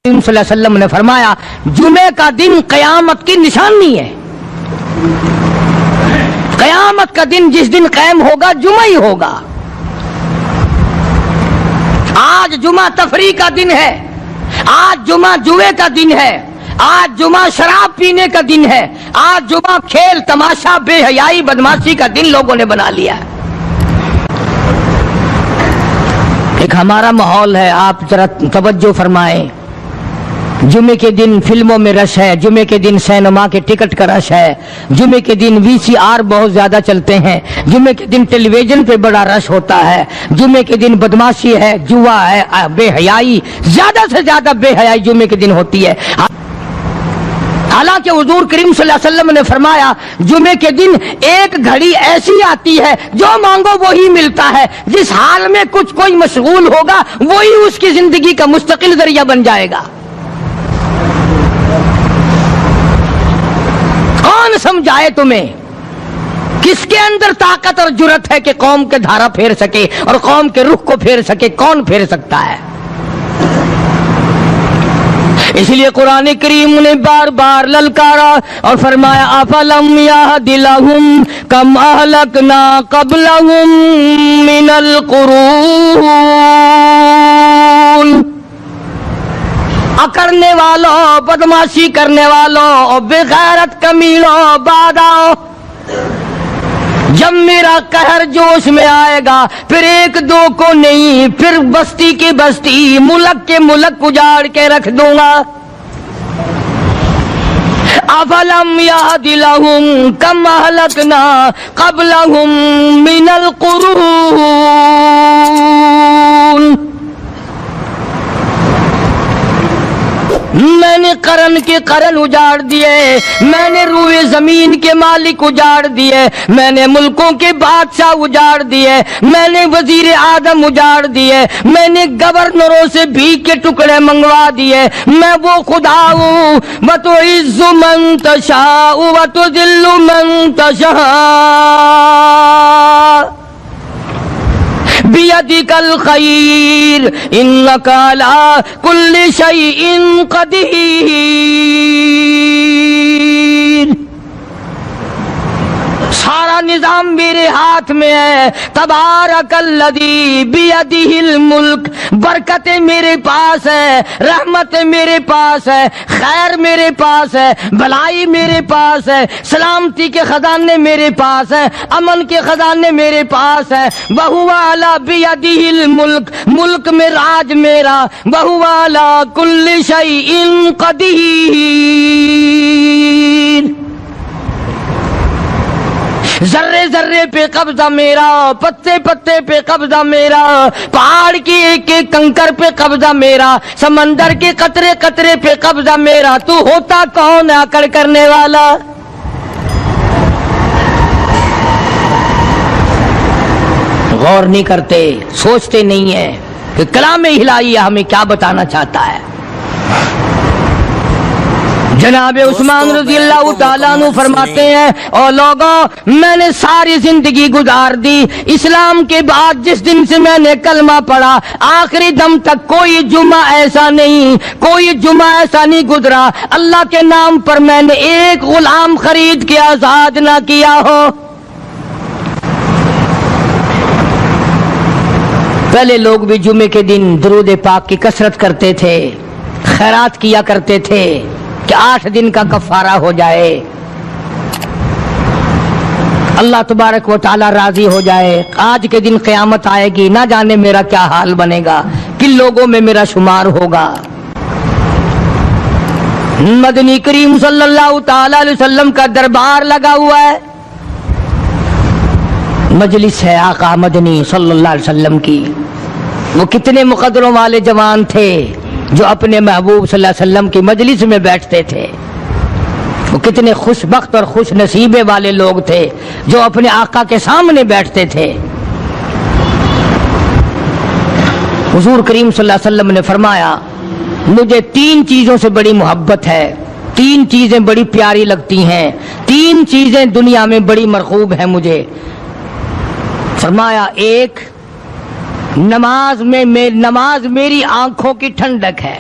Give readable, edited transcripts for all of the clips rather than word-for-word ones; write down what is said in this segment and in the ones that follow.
صلی اللہ علیہ وسلم نے فرمایا جمعے کا دن قیامت کی نشانی ہے. قیامت کا دن جس دن قائم ہوگا جمعہ ہی ہوگا. آج جمعہ تفریح کا دن ہے، آج جمعہ جوئے کا دن ہے، آج جمعہ شراب پینے کا دن ہے، آج جمعہ کھیل تماشا بے حیائی بدماشی کا دن لوگوں نے بنا لیا ہے. ایک ہمارا ماحول ہے، آپ ذرا توجہ فرمائیں. جمعے کے دن فلموں میں رش ہے، جمعے کے دن سینما کے ٹکٹ کا رش ہے، جمعے کے دن VCR بہت زیادہ چلتے ہیں، جمعے کے دن ٹیلی ویژن پہ بڑا رش ہوتا ہے، جمعے کے دن بدماشی ہے، جوا ہے، بے حیائی، زیادہ سے زیادہ بے حیائی جمعے کے دن ہوتی ہے. حالانکہ حضور کریم صلی اللہ علیہ وسلم نے فرمایا جمعے کے دن ایک گھڑی ایسی آتی ہے جو مانگو وہی ملتا ہے. جس حال میں کچھ کوئی مشغول ہوگا وہی اس کی زندگی کا مستقل ذریعہ بن جائے گا. کون سمجھائے تمہیں؟ کس کے اندر طاقت اور جرت ہے کہ قوم کے دھارا پھیر سکے اور قوم کے رخ کو پھیر سکے؟ کون پھیر سکتا ہے؟ اس لیے قرآن کریم نے بار بار للکارا اور فرمایا افلم یہد لہم کم اہلکنا قبلہم من القرون. اکڑنے والوں، بدماشی کرنے والوں، بے غیرت کمینوں، باداؤ، جب میرا قہر جوش میں آئے گا پھر ایک دو کو نہیں، پھر بستی کی بستی، ملک کے ملک اجاڑ کے رکھ دوں گا. افلم یہد لہم کم اہلکنا قبلہم من القرون. میں نے قرن کے قرن اجاڑ دیے، میں نے روئے زمین کے مالک اجاڑ دیے، میں نے ملکوں کے بادشاہ اجاڑ دیے، میں نے وزیر اعظم اجاڑ دیے، میں نے گورنروں سے بھیک کے ٹکڑے منگوا دیے. میں وہ خدا ہوں وتعز من تشاء وتذل من تشاء بیدک الخیر انک علی کل شیء قدیر. سارا نظام میرے ہاتھ میں ہے. تبارک الذی بیدہ الملک. برکتیں میرے پاس ہے، رحمت میرے پاس ہے، خیر میرے پاس ہے، بھلائی میرے پاس ہے، سلامتی کے خزانے میرے پاس ہے، امن کے خزانے میرے پاس ہے. وہو علی بیدہ الملک. ملک میں راج میرا. وہو علی کل شیء قدیر. ذرے ذرے پہ قبضہ میرا، پتے پتے پہ قبضہ میرا، پہاڑ کی ایک ایک کنکر پہ قبضہ میرا، سمندر کے قطرے قطرے پہ قبضہ میرا. تو ہوتا کون ہے اکڑ کرنے والا؟ غور نہیں کرتے، سوچتے نہیں ہیں کہ کلام الہی ہمیں کیا بتانا چاہتا ہے. جناب عثمان رضی اللہ تعالیٰ عنہ فرماتے ہیں اور لوگوں میں نے ساری زندگی گزار دی اسلام کے بعد، جس دن سے میں نے کلمہ پڑھا آخری دم تک کوئی جمعہ ایسا نہیں، کوئی جمعہ ایسا نہیں گزرا اللہ کے نام پر میں نے ایک غلام خرید کے آزاد نہ کیا ہو. پہلے لوگ بھی جمعے کے دن درود پاک کی کثرت کرتے تھے، خیرات کیا کرتے تھے کہ 8 دن کا کفارہ ہو جائے، اللہ تبارک و تعالی راضی ہو جائے. آج کے دن قیامت آئے گی، نہ جانے میرا کیا حال بنے گا، کن لوگوں میں میرا شمار ہوگا. مدنی کریم صلی اللہ تعالی علیہ وسلم کا دربار لگا ہوا ہے، مجلس ہے آقا مدنی صلی اللہ علیہ وسلم کی. وہ کتنے مقدروں والے جوان تھے جو اپنے محبوب صلی اللہ علیہ وسلم کی مجلس میں بیٹھتے تھے. وہ کتنے خوش بخت اور خوش نصیبے والے لوگ تھے جو اپنے آقا کے سامنے بیٹھتے تھے. حضور کریم صلی اللہ علیہ وسلم نے فرمایا مجھے 3 چیزوں سے بڑی محبت ہے، 3 چیزیں بڑی پیاری لگتی ہیں، 3 چیزیں دنیا میں بڑی مرغوب ہیں مجھے. فرمایا ایک نماز میری آنکھوں کی ٹھنڈک ہے.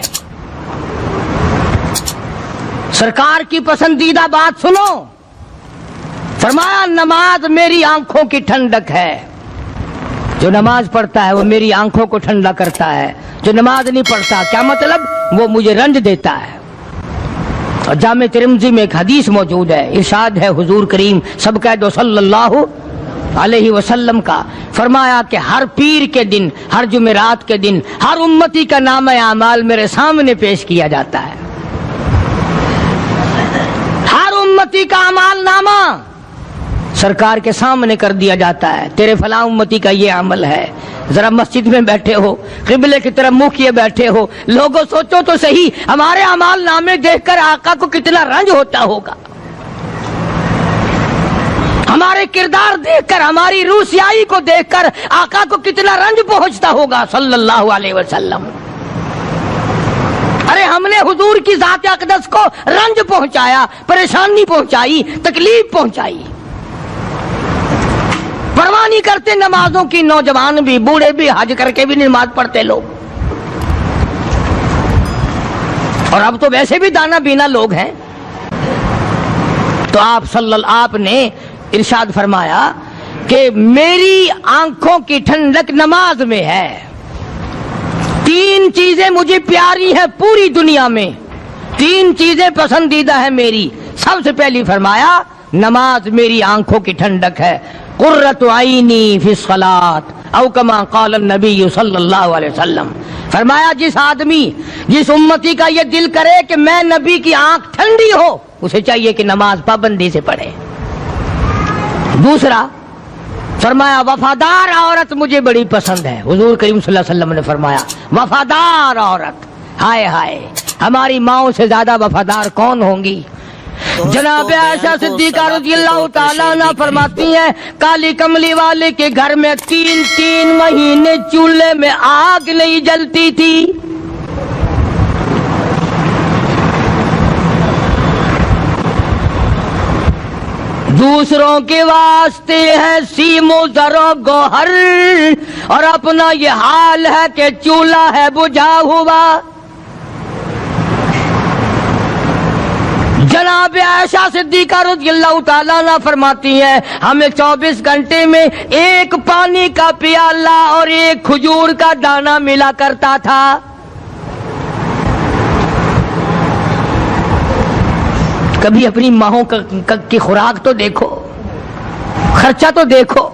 سرکار کی پسندیدہ بات سنو، فرمایا نماز میری آنکھوں کی ٹھنڈک ہے، جو نماز پڑھتا ہے وہ میری آنکھوں کو ٹھنڈا کرتا ہے، جو نماز نہیں پڑھتا کیا مطلب؟ وہ مجھے رنج دیتا ہے۔ اور جامع ترمذی میں ایک حدیث موجود ہے، ارشاد ہے حضور کریم سب کہہ دو صلی اللہ علیہ وسلم کا، فرمایا کہ ہر پیر کے دن، ہر جمعرات کے دن ہر امتی کا نامہ اعمال میرے سامنے پیش کیا جاتا ہے، ہر امتی کا اعمال نامہ سرکار کے سامنے کر دیا جاتا ہے، تیرے فلاں امتی کا یہ عمل ہے۔ ذرا مسجد میں بیٹھے ہو، قبلے کی طرف منہ کیے بیٹھے ہو، لوگوں سوچو تو صحیح ہمارے اعمال نامے دیکھ کر آقا کو کتنا رنج ہوتا ہوگا، ہمارے کردار دیکھ کر، ہماری روح سیاہی کو دیکھ کر آقا کو کتنا رنج پہنچتا ہوگا صلی اللہ علیہ وسلم۔ ارے ہم نے حضور کی ذات اقدس کو رنج پہنچایا، پریشانی پہنچائی، تکلیف پہنچائی، پرواہ نہیں کرتے نمازوں کی، نوجوان بھی، بوڑھے بھی، حج کر کے بھی نماز پڑھتے لوگ، اور اب تو ویسے بھی دانا بینا لوگ ہیں۔ تو آپ نے ارشاد فرمایا کہ میری آنکھوں کی ٹھنڈک نماز میں ہے، تین چیزیں مجھے پیاری ہیں پوری دنیا میں، تین چیزیں پسندیدہ ہیں میری۔ سب سے پہلی فرمایا نماز میری آنکھوں کی ٹھنڈک ہے، قرۃ عینی فی الصلاۃ او کما قال النبی صلی اللہ علیہ وسلم، فرمایا جس آدمی، جس امتی کا یہ دل کرے کہ میں نبی کی آنکھ ٹھنڈی ہو، اسے چاہیے کہ نماز پابندی سے پڑھے۔ دوسرا فرمایا وفادار عورت مجھے بڑی پسند ہے، حضور کریم صلی اللہ علیہ وسلم نے فرمایا وفادار عورت، ہائے ہائے ہماری ماؤں سے زیادہ وفادار کون ہوں گی؟ جناب عائشہ صدیقہ رضی اللہ تعالیٰ عنہ فرماتی ہیں کالی کملی والے کے گھر میں 3 مہینے چولہے میں آگ نہیں جلتی تھی، دوسروں کے واسطے ہے سیم و زر و گوہر، اور اپنا یہ حال ہے کہ چولہا ہے بجھا ہوا۔ جناب عائشہ صدیقہ رضی اللہ تعالیٰ عنہ فرماتی ہیں ہمیں 24 گھنٹے میں ایک پانی کا پیالہ اور ایک کھجور کا دانہ ملا کرتا تھا۔ کبھی اپنی ماہوں کی خوراک تو دیکھو، خرچہ تو دیکھو،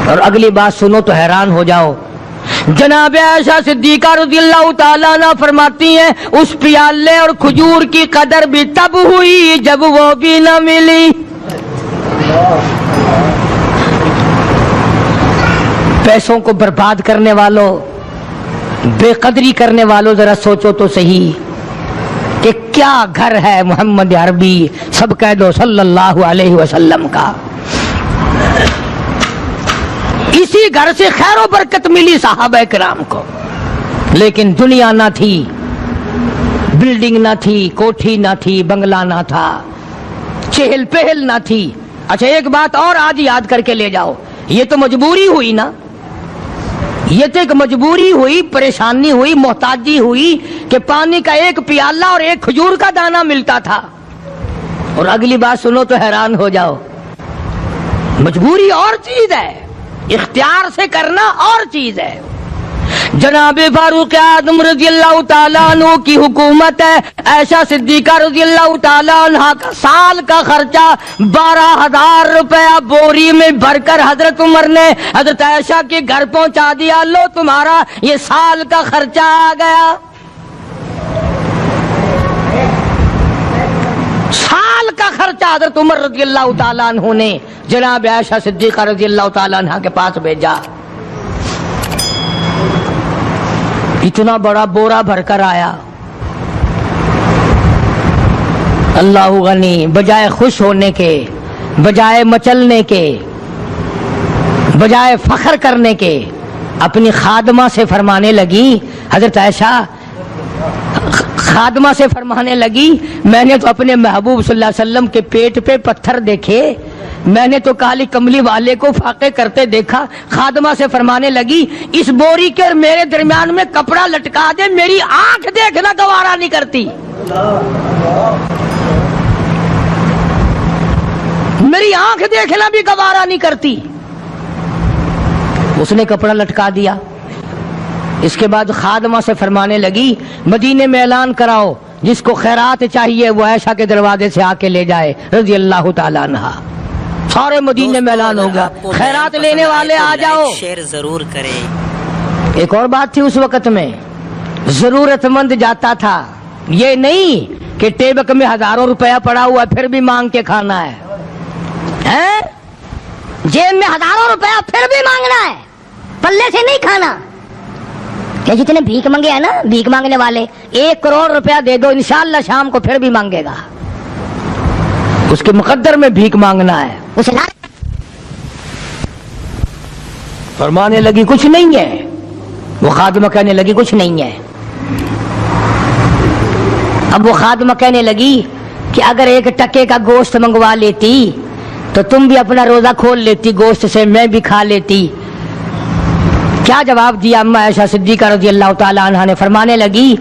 اور اگلی بات سنو تو حیران ہو جاؤ۔ جناب عائشہ صدیقہ رضی اللہ تعالیٰ عنہ فرماتی ہیں اس پیالے اور کھجور کی قدر بھی تب ہوئی جب وہ بھی نہ ملی۔ پیسوں کو برباد کرنے والوں، بے قدری کرنے والوں، ذرا سوچو تو صحیح کہ کیا گھر ہے محمد عربی سب کہہ دو صلی اللہ علیہ وسلم کا۔ اسی گھر سے خیر و برکت ملی صحابہ کرام کو، لیکن دنیا نہ تھی، بلڈنگ نہ تھی، کوٹھی نہ تھی، بنگلہ نہ تھا، چہل پہل نہ تھی۔ اچھا ایک بات اور آج یاد کر کے لے جاؤ، یہ تو مجبوری ہوئی نا، یہ تو ایک مجبوری ہوئی، پریشانی ہوئی، محتاجی ہوئی کہ پانی کا ایک پیالہ اور ایک کھجور کا دانہ ملتا تھا۔ اور اگلی بات سنو تو حیران ہو جاؤ، مجبوری اور چیز ہے، اختیار سے کرنا اور چیز ہے۔ جناب فاروق اعظم رضی اللہ تعالیٰ عنہ کی حکومت ہے، عائشہ صدیقہ رضی اللہ تعالیٰ عنہ کا سال کا خرچہ 12,000 روپیہ بوری میں بھر کر حضرت عمر نے حضرت عائشہ کے گھر پہنچا دیا، لو تمہارا یہ سال کا خرچہ آ گیا۔ سال کا خرچہ حضرت عمر رضی اللہ تعالیٰ عنہ نے جناب عائشہ صدیقہ رضی اللہ تعالیٰ عنہ کے پاس بھیجا۔ اتنا بڑا بورا بھر کر آیا۔ اللہ غنی، بجائے خوش ہونے کے، بجائے مچلنے کے، بجائے فخر کرنے کے، اپنی خادمہ سے فرمانے لگی، حضرت عائشہ خادمہ سے فرمانے لگی میں نے تو اپنے محبوب صلی اللہ علیہ وسلم کے پیٹ پہ پتھر دیکھے، میں نے تو کالی کملی والے کو فاقے کرتے دیکھا. خادمہ سے فرمانے لگی اس بوری کے میرے درمیان میں کپڑا لٹکا دے, میری آنکھ دیکھنا گوارا نہیں کرتی, میری آنکھ دیکھنا بھی گوارا نہیں کرتی. اس نے کپڑا لٹکا دیا. اس کے بعد خادمہ سے فرمانے لگی مدینے میں اعلان کراؤ جس کو خیرات چاہیے وہ عائشہ کے دروازے سے آ کے لے جائے رضی اللہ تعالیٰ عنہا. سارے مدینے میں اعلان ہوگا خیرات لینے والے آ جاؤ. شیئر ضرور کریں. ایک اور بات تھی اس وقت میں, ضرورت مند جاتا تھا, یہ نہیں کہ ٹیبک میں ہزاروں روپیہ پڑا ہوا پھر بھی مانگ کے کھانا ہے, جیب میں ہزاروں روپیہ پھر بھی مانگنا ہے, پلے سے نہیں کھانا. کہ جتنے بھیک مانگے ہیں نا بھیک مانگنے والے, 1 کروڑ روپیہ دے دو انشاءاللہ شام کو پھر بھی مانگے گا. اس کے مقدر میں بھیک مانگنا ہے. اسے فرمانے لگی کچھ نہیں ہے. وہ خادمہ کہنے لگی کچھ نہیں ہے. اب وہ خادمہ کہنے لگی کہ اگر 1 ٹکے کا گوشت منگوا لیتی تو تم بھی اپنا روزہ کھول لیتی گوشت سے, میں بھی کھا لیتی. کیا جواب دیا اما عائشہ صدیقہ رضی اللہ تعالی عنہا نے؟ فرمانے لگی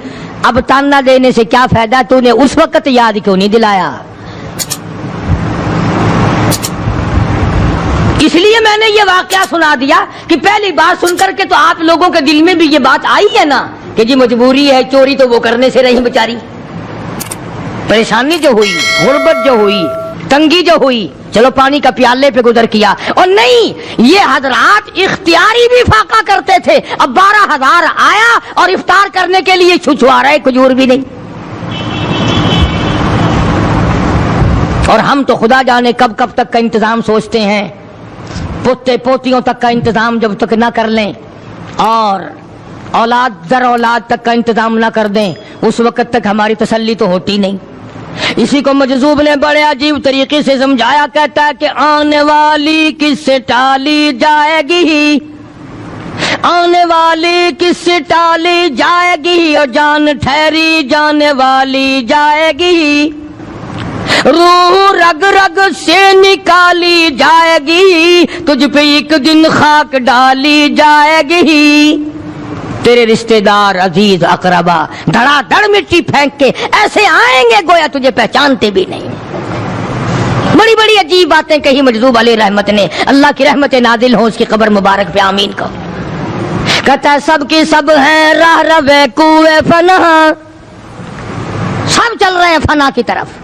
اب تانا دینے سے کیا فائدہ, تو نے اس وقت یاد کیوں نہیں دلایا؟ اس لیے میں نے یہ واقعہ سنا دیا کہ پہلی بات سن کر کے تو آپ لوگوں کے دل میں بھی یہ بات آئی ہے نا کہ جی مجبوری ہے, چوری تو وہ کرنے سے رہی بیچاری. پریشانی جو ہوئی, غربت جو ہوئی, تنگی جو ہوئی, چلو پانی کا پیالے پہ گزر کیا. اور نہیں, یہ حضرات اختیاری بھی فاقہ کرتے تھے. اب 12,000 آیا اور افطار کرنے کے لیے چھچوا رہے, کھجور بھی نہیں. اور ہم تو خدا جانے کب کب تک کا انتظام سوچتے ہیں, پوتے پوتیوں تک کا انتظام جب تک نہ کر لیں اور اولاد در اولاد تک کا انتظام نہ کر دیں اس وقت تک ہماری تسلی تو ہوتی نہیں. اسی کو مجذوب نے بڑے عجیب طریقے سے سمجھایا, کہتا ہے کہ آنے والی کس سے ٹالی جائے گی, آنے والی کس سے ٹالی جائے گی, اور جان ٹھہری جانے والی جائے گی, روح رگ رگ سے نکالی جائے گی, تجھ پہ ایک دن خاک ڈالی جائے گی. تیرے رشتہ دار عزیز اقربا دھڑا دھڑ مٹی پھینک کے ایسے آئیں گے گویا تجھے پہچانتے بھی نہیں. بڑی بڑی عجیب باتیں کہی مجذوب علیہ رحمت نے. اللہ کی رحمت نازل ہو اس کی قبر مبارک پہ, آمین کو. کہتا ہے سب کی سب ہیں راہ روے کوئے فنا, سب چل رہے ہیں فنا کی طرف.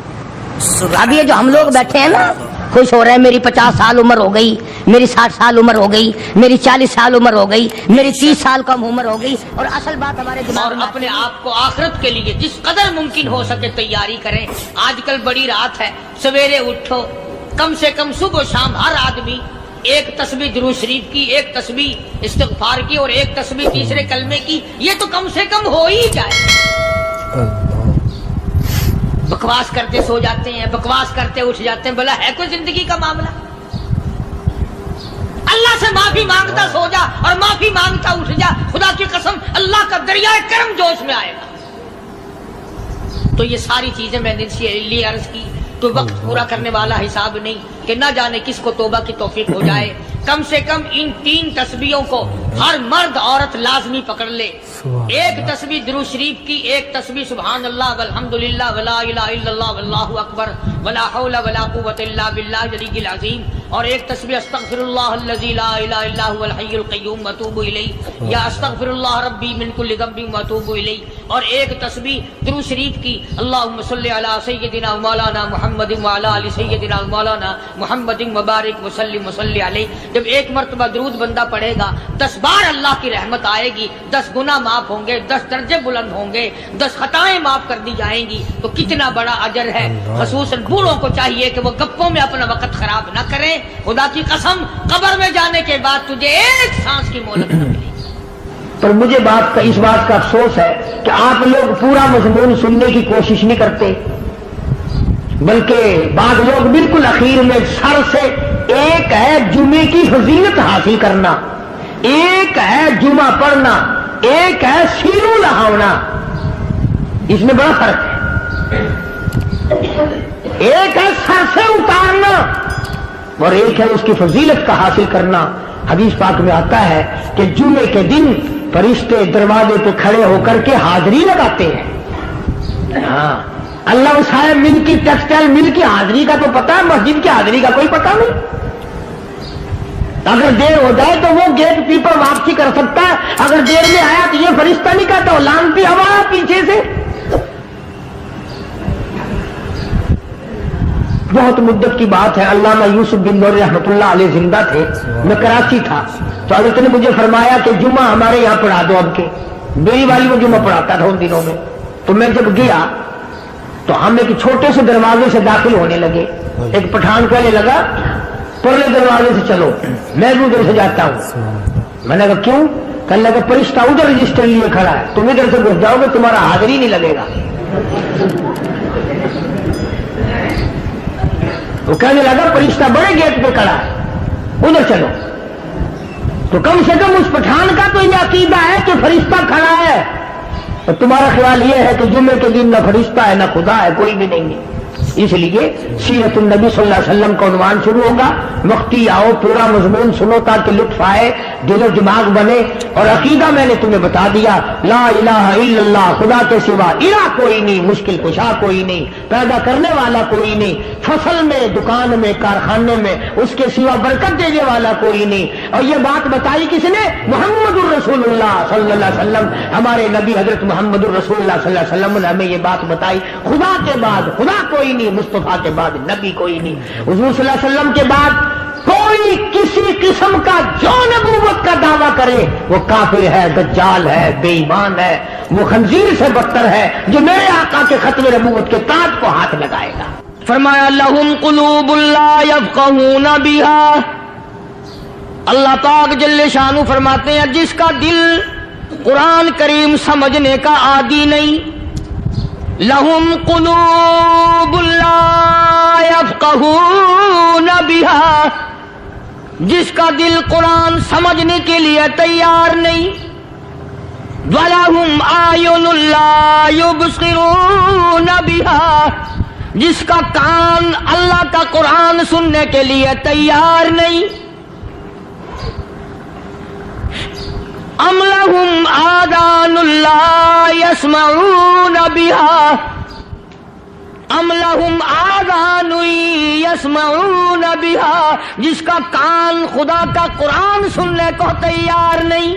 اب یہ جو ہم لوگ بیٹھے ہیں نا خوش ہو رہے ہیں, میری 50 سال عمر ہو گئی, میری 60 سال عمر ہو گئی, میری 40 سال عمر ہو گئی, میری 30 سال کم عمر ہو گئی. اور اصل بات ہمارے دماغ میں اپنے آپ کو آخرت کے لیے جس قدر ممکن ہو سکے تیاری کریں. آج کل بڑی رات ہے, سویرے اٹھو, کم سے کم صبح و شام ہر آدمی 1 تسبیح درود شریف کی, 1 تسبیح استغفار کی اور 1 تسبیح تیسرے کلمے کی, یہ تو کم سے کم ہو ہی جائے. بکواس کرتے سو جاتے ہیں, بکواس کرتے اٹھ جاتے ہیں, بلا ہے کوئی زندگی کا معاملہ؟ اللہ سے معافی مانگتا سو جا اور معافی مانگتا اٹھ جا, خدا کی قسم اللہ کا دریائے کرم جوش میں آئے گا. تو یہ ساری چیزیں میں نے لیے عرض کی, تو وقت پورا کرنے والا حساب نہیں کہ نہ جانے کس کو توبہ کی توفیق ہو جائے. کم سے کم ان 3 تسبیحوں کو ہر مرد عورت لازمی پکڑ لے. 1 تسبیح درود شریف کی, 1 تسبیح سبحان اللہ والحمدللہ ولا الہ الا اللہ واللہ اکبر ولا حول ولا قوۃ الا باللہ العلی العظیم, اور 1 تسبیح استغفر اللہ الذی لا الہ الا هو الحی القیوم واتوب الیہ یا استغفر اللہ ربی من کل ذنب واتوب الیہ, اور 1 تسبیح درود شریف کی اللہم صلی علی سیدنا مولانا محمد وعلی آل سیدنا مولانا محمد مبارک وسلم وصلی علیہ. جب 1 مرتبہ درود بندہ پڑھے گا 10 بار اللہ کی رحمت آئے گی, 10 گناہ معاف ہوں گے, 10 درجے بلند ہوں گے, 10 خطائیں معاف کر دی جائیں گی. تو کتنا بڑا اجر ہے. خصوصاً بوڑھوں کو چاہیے کہ وہ گپوں میں اپنا وقت خراب نہ کریں. خدا کی قسم قبر میں جانے کے بعد تجھے 1 سانس کی مہلت نہ ملے. پر مجھے اس بات کا افسوس ہے کہ آپ لوگ پورا مضمون سننے کی کوشش نہیں کرتے, بلکہ بعض لوگ بالکل اخیر میں سر سے, ایک ہے جمعے کی فضیلت حاصل کرنا, ایک ہے جمعہ پڑھنا, ایک ہے سینوں لہاؤنا, اس میں بڑا فرق ہے. ایک ہے سر سے اتارنا, اور ایک ہے اس کی فضیلت کا حاصل کرنا. حدیث پاک میں آتا ہے کہ جمعے کے دن فرشتے دروازے پہ کھڑے ہو کر کے حاضری لگاتے ہیں. ہاں اللہ صاحب مل کی ٹیکسٹائل مل کی حاضری کا تو پتا ہے, مسجد کی حاضری کا کوئی پتا نہیں. اگر دیر ہو جائے تو وہ گیٹ کیپر واپسی کر سکتا ہے, اگر دیر میں آیا تو یہ فرشتہ نہیں کہتا, لانتی ہوا پیچھے سے. بہت مدت کی بات ہے, علامہ یوسف بن نور رحمۃ اللہ علیہ زندہ تھے, میں کراچی تھا, تو حضرت نے مجھے فرمایا کہ جمعہ ہمارے یہاں پڑھا دو. اب کے بیری والی میں جمعہ پڑھاتا تھا ان دنوں میں. تو میں جب گیا تو ہم ایک چھوٹے سے دروازے سے داخل ہونے لگے. ایک پٹھان کہنے لگا پرلے دروازے سے چلو, میں بھی ادھر سے جاتا ہوں. میں نے کہا کیوں؟ کہنے لگا فرشتہ ادھر رجسٹر لیے کھڑا ہے, تم ادھر سے گھس جاؤ گے تمہارا حاضری نہیں لگے گا. وہ کہنے لگا فرشتہ بڑے گیٹ پہ کھڑا ہے, ادھر چلو. تو کم سے کم اس پٹھان کا تو یہ عقیدہ ہے کہ فرشتہ کھڑا ہے, اور تمہارا خیال یہ ہے کہ جمعے کے دن نہ فرشتہ ہے نہ خدا ہے, کوئی بھی نہیں ہے. اس لیے سیرت النبی صلی اللہ علیہ وسلم کا عنوان شروع ہوگا. وقتی آؤ, پورا مضمون سنو تاکہ لطف آئے, دل و دماغ بنے. اور عقیدہ میں نے تمہیں بتا دیا, لا الہ الا اللہ, خدا کے سوا الہ کوئی نہیں, مشکل کشا کوئی نہیں, پیدا کرنے والا کوئی نہیں, فصل میں, دکان میں, کارخانے میں اس کے سوا برکت دینے والا کوئی نہیں. اور یہ بات بتائی کس نے؟ محمد الرسول اللہ صلی اللہ علیہ وسلم. ہمارے نبی حضرت محمد الرسول اللہ صلی اللہ علیہ وسلم نے ہمیں یہ بات بتائی, خدا کے بعد خدا کوئی نہیں, مصطفیٰ کے بعد نبی کوئی نہیں, حضور صلی اللہ علیہ وسلم کے بعد کوئی کسی قسم کا جو نبوت کا دعویٰ کرے وہ کافر ہے, دجال ہے, بے ایمان ہے, وہ خنزیر سے بدتر ہے جو میرے آقا کے ختم نبوت کے تاج کو ہاتھ لگائے گا. فرمایا لہم قلوب لا یفقہون بہا. اللہ پاک جل شانہ فرماتے ہیں جس کا دل قرآن کریم سمجھنے کا عادی نہیں, لہم قلوب لا یفقہون بہا, جس کا دل قرآن سمجھنے کے لیے تیار نہیں, وَلَهُمْ أَعْيُنٌ لَا يُبْصِرُونَ بِهَا, جس کا کان اللہ کا قرآن سننے کے لیے تیار نہیں. ام لہم آذان لا یسمعون بہا, ام لہم آذان یسمعون بہا, جس کا کان خدا کا قرآن سننے کو تیار نہیں.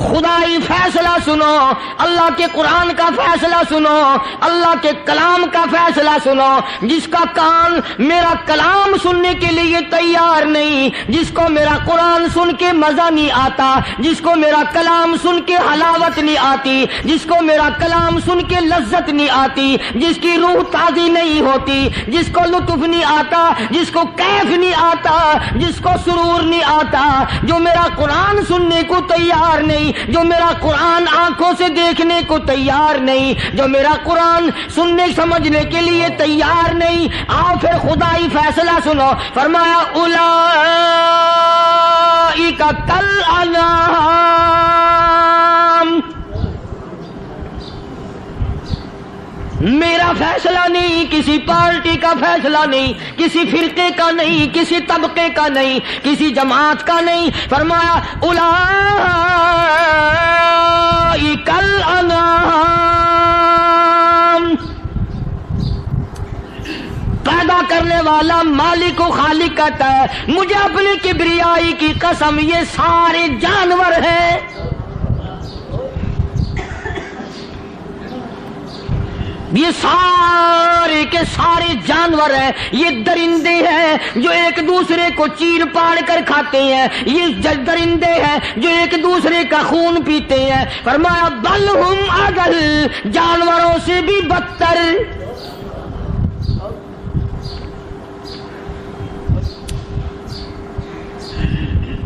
خدائی فیصلہ سنو, اللہ کے قرآن کا فیصلہ سنو, اللہ کے کلام کا فیصلہ سنو. جس کا کان میرا کلام سننے کے لیے تیار نہیں, جس کو میرا قرآن سن کے مزہ نہیں آتا, جس کو میرا کلام سن کے حلاوت نہیں آتی, جس کو میرا کلام سن کے لذت نہیں آتی, جس کی روح تازی نہیں ہوتی, جس کو لطف نہیں آتا, جس کو کیف نہیں آتا, جس کو سرور نہیں آتا, جو میرا قرآن سننے کو تیار نہیں, جو میرا قرآن آنکھوں سے دیکھنے کو تیار نہیں, جو میرا قرآن سننے سمجھنے کے لیے تیار نہیں. آؤ پھر خدائی فیصلہ سنو. فرمایا اولئک کالانعام, میرا فیصلہ نہیں, کسی پارٹی کا فیصلہ نہیں, کسی فرقے کا نہیں, کسی طبقے کا نہیں, کسی جماعت کا نہیں. فرمایا اولئک الانعام, پیدا کرنے والا مالک و خالق کہتا ہے مجھے اپنی کبریائی کی قسم یہ سارے جانور ہیں. یہ سارے کے سارے جانور ہیں, یہ درندے ہیں جو ایک دوسرے کو چیر پاڑ کر کھاتے ہیں, یہ درندے ہیں جو ایک دوسرے کا خون پیتے ہیں. فرمایا بل ہم اضل, جانوروں سے بھی بدتر.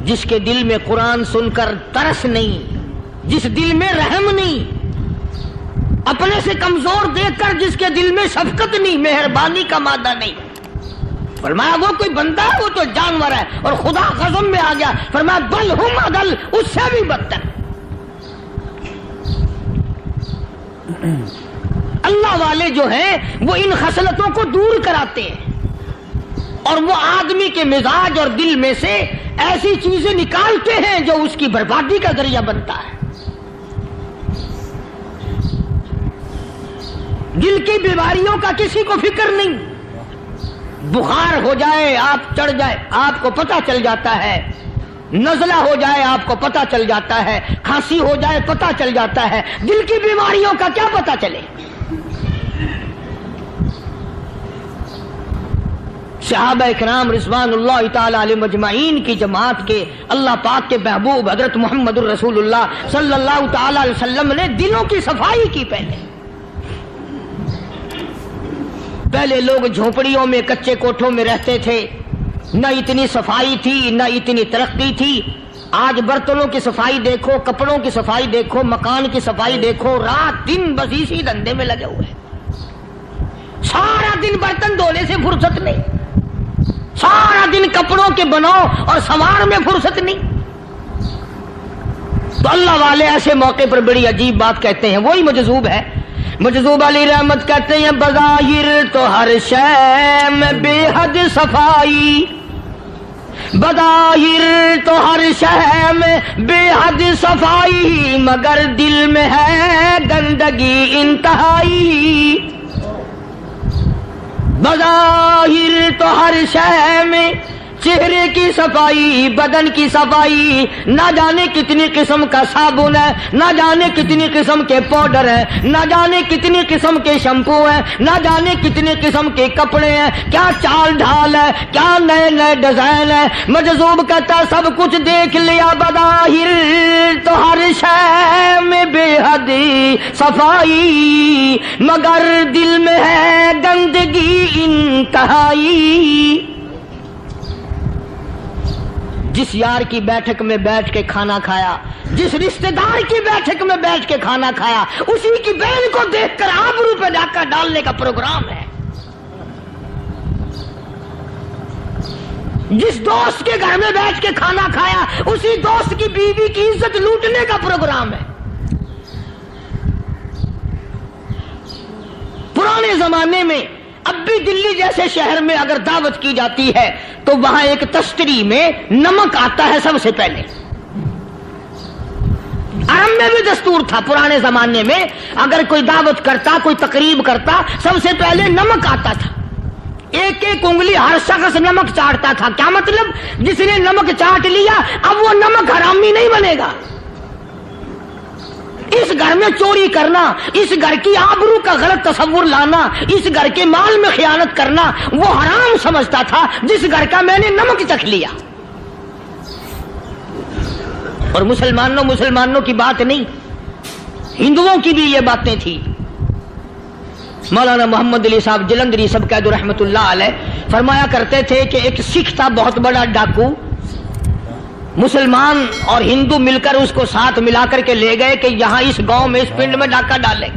جس کے دل میں قرآن سن کر ترس نہیں, جس دل میں رحم نہیں, اپنے سے کمزور دیکھ کر جس کے دل میں شفقت نہیں, مہربانی کا مادہ نہیں. فرمایا وہ کوئی بندہ ہے, وہ تو جانور ہے. اور خدا غضب میں آ گیا, فرمایا بل ہم اضل, اس سے بھی بدتر. اللہ والے جو ہیں وہ ان خصلتوں کو دور کراتے ہیں، اور وہ آدمی کے مزاج اور دل میں سے ایسی چیزیں نکالتے ہیں جو اس کی بربادی کا ذریعہ بنتا ہے۔ دل کی بیماریوں کا کسی کو فکر نہیں، بخار ہو جائے آپ چڑھ جائے آپ کو پتہ چل جاتا ہے، نزلہ ہو جائے آپ کو پتہ چل جاتا ہے، کھانسی ہو جائے پتہ چل جاتا ہے، دل کی بیماریوں کا کیا پتہ چلے؟ صحابہ کرام رضوان اللہ تعالی علیہ مجمعین کی جماعت کے اللہ پاک کے محبوب حضرت محمد الرسول اللہ صلی اللہ تعالی علیہ وسلم نے دلوں کی صفائی کی۔ پہلے لوگ جھونپڑیوں میں کچے کوٹھوں میں رہتے تھے، نہ اتنی صفائی تھی نہ اتنی ترقی تھی۔ آج برتنوں کی صفائی دیکھو، کپڑوں کی صفائی دیکھو، مکان کی صفائی دیکھو، رات دن بس اسی دھندے میں لگے ہوئے، سارا دن برتن دھونے سے فرصت نہیں، سارا دن کپڑوں کے بناؤ اور سنوار میں فرصت نہیں۔ تو اللہ والے ایسے موقع پر بڑی عجیب بات کہتے ہیں، وہی مجذوب ہے، مجذوب علی رحمت کہتے ہیں بظاہر تو ہر شے میں بے حد صفائی، بظاہر تو ہر شے میں بے حد صفائی، مگر دل میں ہے گندگی انتہائی۔ بظاہر تو ہر شے میں چہرے کی صفائی، بدن کی صفائی، نہ جانے کتنی قسم کا صابن ہے، نہ جانے کتنی قسم کے پاؤڈر ہے، نہ جانے کتنی قسم کے شیمپو ہیں، نہ جانے کتنی قسم کے کپڑے ہیں، کیا چال ڈھال ہے، کیا نئے نئے ڈیزائن ہے۔ مجذوب کہتا سب کچھ دیکھ لیا، بظاہر تو ہر شے میں بے حد صفائی، مگر دل میں ہے گندگی انتہائی۔ جس یار کی بیٹھک میں بیٹھ کے کھانا کھایا، جس رشتہ دار کی بیٹھک میں بیٹھ کے کھانا کھایا، اسی کی بہن کو دیکھ کر آبرو پہ ڈاکہ ڈالنے کا پروگرام ہے۔ جس دوست کے گھر میں بیٹھ کے کھانا کھایا، اسی دوست کی بیوی کی عزت لوٹنے کا پروگرام ہے۔ پرانے زمانے میں اب بھی دلی جیسے شہر میں اگر دعوت کی جاتی ہے تو وہاں ایک تشتری میں نمک آتا ہے سب سے پہلے۔ عرب میں بھی دستور تھا پرانے زمانے میں، اگر کوئی دعوت کرتا، کوئی تقریب کرتا، سب سے پہلے نمک آتا تھا۔ ایک ایک انگلی ہر شخص نمک چاٹتا تھا۔ کیا مطلب؟ جس نے نمک چاٹ لیا اب وہ نمک حرامی نہیں بنے گا۔ اس گھر میں چوری کرنا، اس گھر کی آبرو کا غلط تصور لانا، اس گھر کے مال میں خیانت کرنا وہ حرام سمجھتا تھا جس گھر کا میں نے نمک چکھ لیا۔ اور مسلمانوں کی بات نہیں، ہندوؤں کی بھی یہ باتیں تھی۔ مولانا محمد علی صاحب جلندری سب قید رحمت اللہ علیہ فرمایا کرتے تھے کہ ایک سکھ تھا بہت بڑا ڈاکو، مسلمان اور ہندو مل کر اس کو ساتھ ملا کر کے لے گئے کہ یہاں اس گاؤں میں اس پنڈ میں ڈاکہ ڈالے۔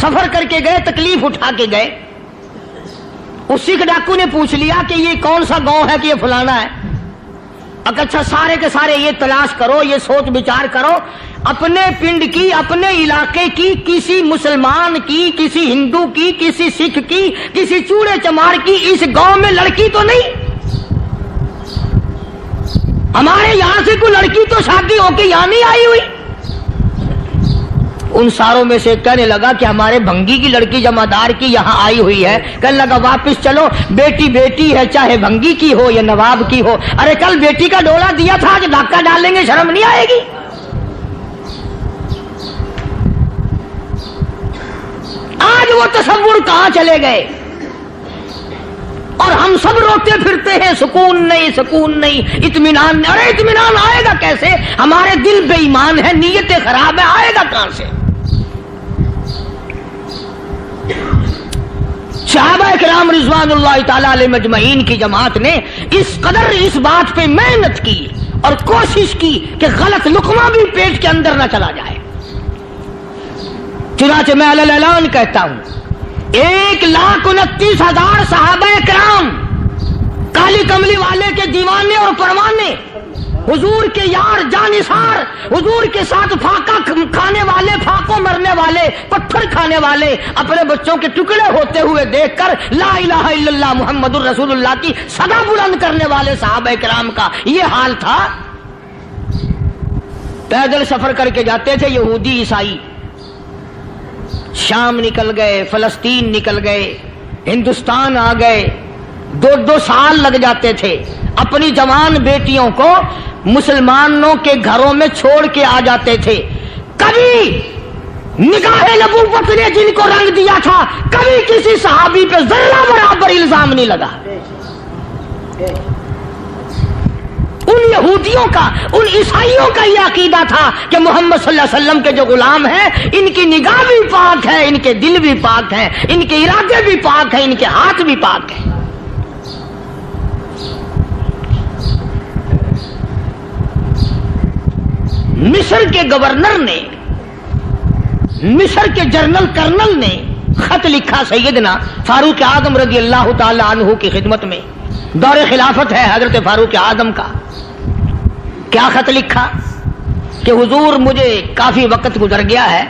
سفر کر کے گئے، تکلیف اٹھا کے گئے۔ اس سکھ ڈاکو نے پوچھ لیا کہ یہ کون سا گاؤں ہے کہ یہ فلانا ہے۔ اچھا سارے کے سارے یہ تلاش کرو، یہ سوچ بچار کرو، اپنے پنڈ کی، اپنے علاقے کی، کسی مسلمان کی، کسی ہندو کی، کسی سکھ کی، کسی چوڑے چمار کی اس گاؤں میں لڑکی تو نہیں؟ ہمارے یہاں سے کوئی لڑکی تو شادی ہو کے یہاں نہیں آئی ہوئی۔ ان ساروں میں سے کہنے لگا کہ ہمارے بھنگی کی لڑکی جمادار کی یہاں آئی ہوئی ہے۔ کہنے لگا واپس چلو، بیٹی بیٹی ہے، چاہے بھنگی کی ہو یا نواب کی ہو۔ ارے کل بیٹی کا ڈولا دیا تھا، آج ڈاکہ ڈالیں گے، شرم نہیں آئے گی؟ آج وہ تصور کہاں چلے گئے؟ اور ہم سب روتے پھرتے ہیں، سکون نہیں، سکون نہیں، اطمینان نہیں۔ ارے اطمینان آئے گا کیسے؟ ہمارے دل بے ایمان ہے، نیتیں خراب ہے، آئے گا کہاں سے؟ صحابہ کرام رضوان اللہ تعالی علیہ مجمعین کی جماعت نے اس قدر اس بات پہ محنت کی اور کوشش کی کہ غلط لقمہ بھی پیٹ کے اندر نہ چلا جائے۔ چنانچہ میں علی الاعلان کہتا ہوں، 1,29,000 صحابہ کرام کالی کملی والے کے دیوانے اور پروانے، حضور کے یار جانثار، حضور کے ساتھ فاقہ کھانے والے، فاقوں مرنے مارنے والے، پتھر کھانے والے اپنے بچوں کے ٹکڑے ہوتے ہوئے دیکھ کر لا الہ الا اللہ محمد الرسول اللہ کی صدا بلند کرنے والے صحابہ کرام کا یہ حال تھا۔ پیدل سفر کر کے جاتے تھے یہودی عیسائی، شام نکل گئے، فلسطین نکل گئے، ہندوستان آ گئے، 2 سال لگ جاتے تھے، اپنی جوان بیٹیوں کو مسلمانوں کے گھروں میں چھوڑ کے آ جاتے تھے۔ کبھی نگاہ نبوت نے جن کو رنگ دیا تھا، کبھی کسی صحابی پہ ذرہ برابر الزام نہیں لگا۔ ان یہودیوں کا، ان عیسائیوں کا یہ عقیدہ تھا کہ محمد صلی اللہ علیہ وسلم کے جو غلام ہیں ان کی نگاہ بھی پاک ہے، ان کے دل بھی پاک ہیں، ان کے ارادے بھی پاک ہیں، ان کے ہاتھ بھی پاک ہیں۔ مصر کے گورنر نے، مصر کے جنرل کرنل نے خط لکھا سیدنا فاروق اعظم رضی اللہ تعالی عنہ کی خدمت میں، دور خلافت ہے حضرت فاروق اعظم کا۔ کیا خط لکھا کہ حضور مجھے کافی وقت گزر گیا ہے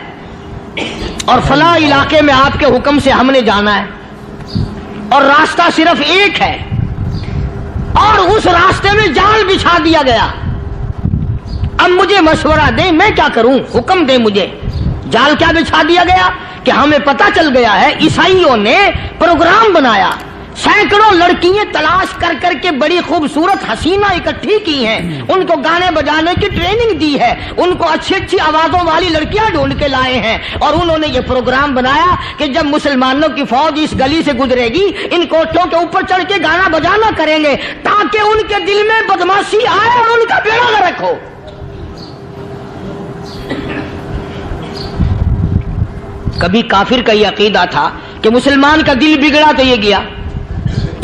اور فلاں علاقے میں آپ کے حکم سے ہم نے جانا ہے اور راستہ صرف ایک ہے اور اس راستے میں جال بچھا دیا گیا، اب مجھے مشورہ دیں میں کیا کروں، حکم دیں مجھے۔ جال کیا بچھا دیا گیا کہ ہمیں پتہ چل گیا ہے عیسائیوں نے پروگرام بنایا، سینکڑوں لڑکیاں تلاش کر کر کے بڑی خوبصورت حسینہ اکٹھی کی ہیں، ان کو گانے بجانے کی ٹریننگ دی ہے، ان کو اچھی اچھی آوازوں والی لڑکیاں ڈھونڈ کے لائے ہیں، اور انہوں نے یہ پروگرام بنایا کہ جب مسلمانوں کی فوج اس گلی سے گزرے گی ان کوٹھوں کے اوپر چڑھ کے گانا بجانا کریں گے تاکہ ان کے دل میں بدماشی آئے اور ان کا بیڑا غرق ہو۔ کبھی کافر کا یہ عقیدہ تھا کہ مسلمان کا دل بگڑا تو یہ گیا،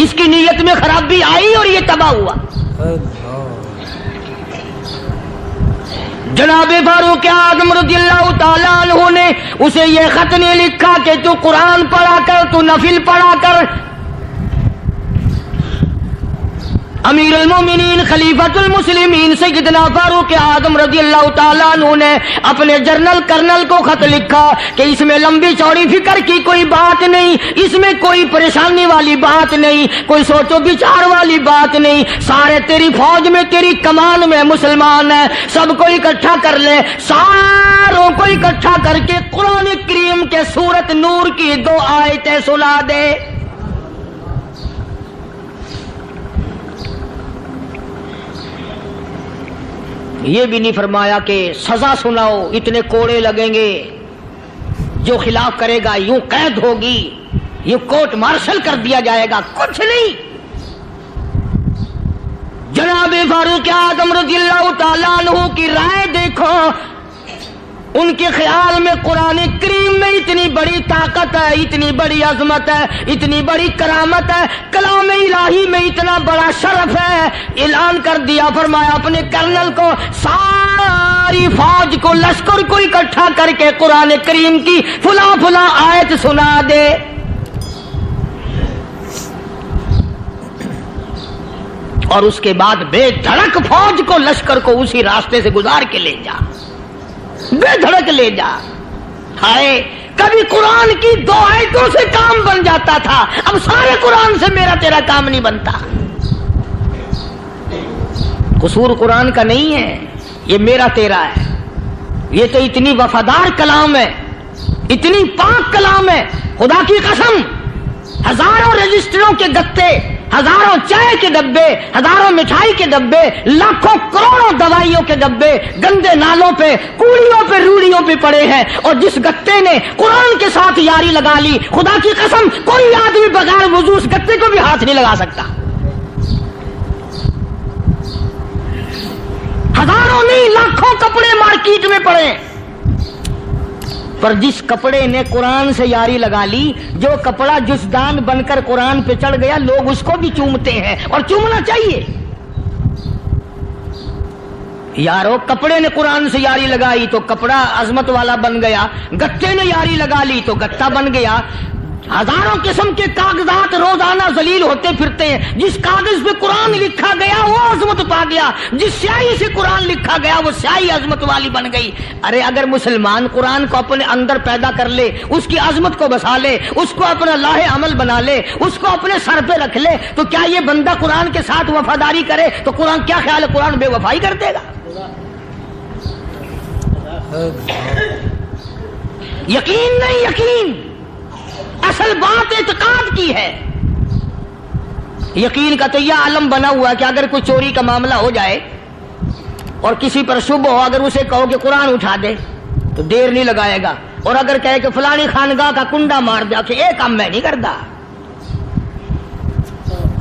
اس کی نیت میں خرابی آئی اور یہ تباہ ہوا۔ جناب فاروق اعظم رضی اللہ تعالی عنہ نے اسے یہ خط نہیں لکھا کہ تو قرآن پڑھا کر، تو نفل پڑھا کر۔ امیر المومنین خلیفۃ المسلمین سیدنا فاروق اعظم رضی اللہ تعالیٰ عنہ نے اپنے جنرل کرنل کو خط لکھا کہ اس میں لمبی چوڑی فکر کی کوئی بات نہیں، اس میں کوئی پریشانی والی بات نہیں، کوئی سوچ و بچار والی بات نہیں، سارے تیری فوج میں تیری کمان میں مسلمان ہیں، سب کو اکٹھا کر لے، ساروں کو اکٹھا کر کے قرآن کریم کے سورت نور کی 2 آیتیں سنا دے۔ یہ بھی نہیں فرمایا کہ سزا سناؤ، اتنے کوڑے لگیں گے، جو خلاف کرے گا یوں قید ہوگی، یہ کورٹ مارشل کر دیا جائے گا، کچھ نہیں۔ جناب فاروق اعظم رضی اللہ تعالیٰ عنہ کی رائے دیکھو، ان کے خیال میں قرآن کریم میں اتنی بڑی طاقت ہے، اتنی بڑی عظمت ہے، اتنی بڑی کرامت ہے، کلام الہی میں اتنا بڑا شرف ہے۔ اعلان کر دیا، فرمایا اپنے کرنل کو ساری فوج کو، لشکر کو اکٹھا کر کے قرآن کریم کی فلاں فلاں آیت سنا دے۔ اور اس کے بعد بے دھڑک فوج کو، لشکر کو اسی راستے سے گزار کے لے جا، بے دھڑک لے جا۔ ہائے کبھی قرآن کی 2 آیتوں سے کام بن جاتا تھا، اب سارے قرآن سے میرا تیرا کام نہیں بنتا۔ قصور قرآن کا نہیں ہے، یہ میرا تیرا ہے۔ یہ تو اتنی وفادار کلام ہے، اتنی پاک کلام ہے، خدا کی قسم ہزاروں رجسٹروں کے گتے، ہزاروں چائے کے ڈبے، ہزاروں مٹھائی کے ڈبے، لاکھوں کروڑوں دوائیوں کے ڈبے گندے نالوں پہ، کوڑیوں پہ، روڑیوں پہ پڑے ہیں، اور جس گتے نے قرآن کے ساتھ یاری لگا لی، خدا کی قسم کوئی آدمی بغیر وضو اس گتے کو بھی ہاتھ نہیں لگا سکتا۔ ہزاروں نہیں لاکھوں کپڑے مارکیٹ میں پڑے، پر جس کپڑے نے قرآن سے یاری لگا لی، جو کپڑا جسدان بن کر قرآن پہ چڑھ گیا، لوگ اس کو بھی چومتے ہیں اور چومنا چاہیے۔ یارو کپڑے نے قرآن سے یاری لگائی تو کپڑا عظمت والا بن گیا، گتے نے یاری لگا لی تو گتا بن گیا۔ ہزاروں قسم کے کاغذات روزانہ ذلیل ہوتے پھرتے ہیں. جس کاغذ پہ قرآن لکھا گیا وہ عظمت پا گیا, جس سیاہی سے قرآن لکھا گیا وہ سیاہی عظمت والی بن گئی. ارے اگر مسلمان قرآن کو اپنے اندر پیدا کر لے, اس کی عظمت کو بسا لے, اس کو اپنا لاہ عمل بنا لے, اس کو اپنے سر پہ رکھ لے, تو کیا یہ بندہ قرآن کے ساتھ وفاداری کرے تو قرآن کیا خیال ہے قرآن بے وفائی کر دے گا؟ یقین نہیں, یقین اصل بات اعتقاد کی ہے. یقین کا تو یہ عالم بنا ہوا ہے کہ اگر کوئی چوری کا معاملہ ہو جائے اور کسی پر شبہ ہو, اگر اسے کہو کہ قرآن اٹھا دے تو دیر نہیں لگائے گا, اور اگر کہے کہ فلانی خانگاہ کا کنڈا مار دیا کہ یہ کام میں نہیں کرتا.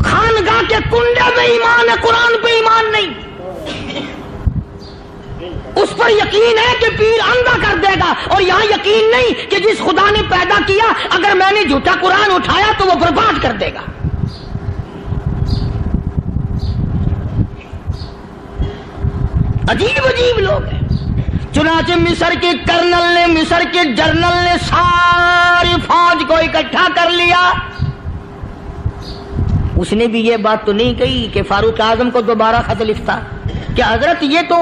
خانگاہ کے کنڈے پہ ایمان ہے, قرآن پہ ایمان نہیں. اس پر یقین ہے کہ پیر اندھا کر دے گا, اور یہاں یقین نہیں کہ جس خدا نے پیدا کیا اگر میں نے جھوٹا قرآن اٹھایا تو وہ برباد کر دے گا. عجیب عجیب لوگ ہیں. چنانچہ مصر کے کرنل نے, مصر کے جنرل نے ساری فوج کو اکٹھا کر لیا. اس نے بھی یہ بات تو نہیں کہی کہ فاروق اعظم کو دوبارہ خط لکھتا کہ حضرت یہ تو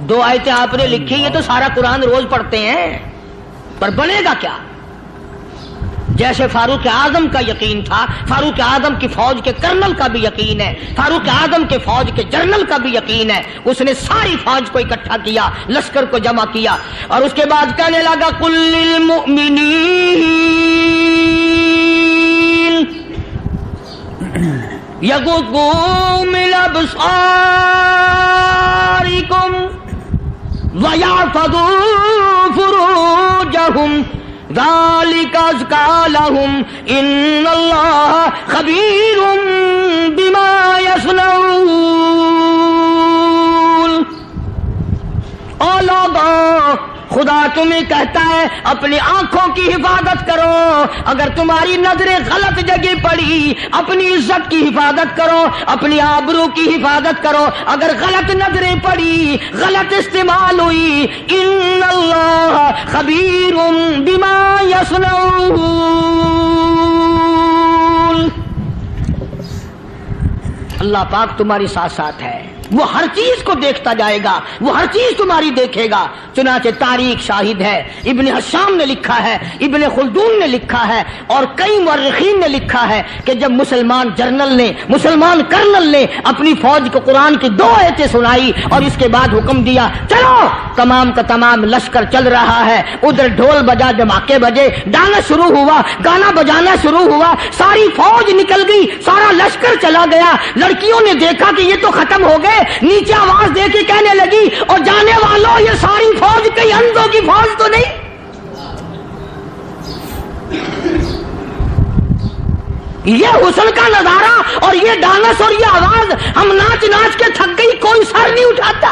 2 آیتیں آپ نے لکھی, یہ تو سارا قرآن روز پڑھتے ہیں, پر بنے گا کیا؟ جیسے فاروق اعظم کا یقین تھا, فاروق اعظم کی فوج کے کرنل کا بھی یقین ہے, فاروق اعظم کے فوج کے جنرل کا بھی یقین ہے. اس نے ساری فوج کو اکٹھا کیا, لشکر کو جمع کیا, اور اس کے بعد کہنے لگا قل للمؤمنین یغضوا من ابصارکم ویحفظوا فروجہم ذالک ازکی لہم ان اللہ خبیر بما یصنعون. او لوگوں, خدا تمہیں کہتا ہے اپنی آنکھوں کی حفاظت کرو. اگر تمہاری نظریں غلط جگہ پڑی, اپنی عزت کی حفاظت کرو, اپنی آبرو کی حفاظت کرو. اگر غلط نظریں پڑی, غلط استعمال ہوئی, ان اللہ خبیر بما یصنعون. اللہ پاک تمہاری ساتھ ساتھ ہے, وہ ہر چیز کو دیکھتا جائے گا, وہ ہر چیز تمہاری دیکھے گا. چنانچہ تاریخ شاہد ہے, ابن حشام نے لکھا ہے, ابن خلدون نے لکھا ہے, اور کئی مورخین نے لکھا ہے کہ جب مسلمان جنرل نے, مسلمان کرنل نے اپنی فوج کو قرآن کی 2 آیتیں سنائی اور اس کے بعد حکم دیا چلو, تمام کا تمام لشکر چل رہا ہے. ادھر ڈھول بجا, دھماکے بجے, ڈانا شروع ہوا, گانا بجانا شروع ہوا, ساری فوج نکل گئی, سارا لشکر چلا گیا. لڑکیوں نے دیکھا کہ یہ تو ختم ہو گئے, نیچے آواز دے کے کہنے لگی اور جانے والوں یہ ساری فوج کئی اندھوں کی فوج تو نہیں. یہ حسن کا نظارہ اور یہ ڈانس اور یہ آواز, ہم ناچ ناچ کے تھک گئی, کوئی سر نہیں اٹھاتا.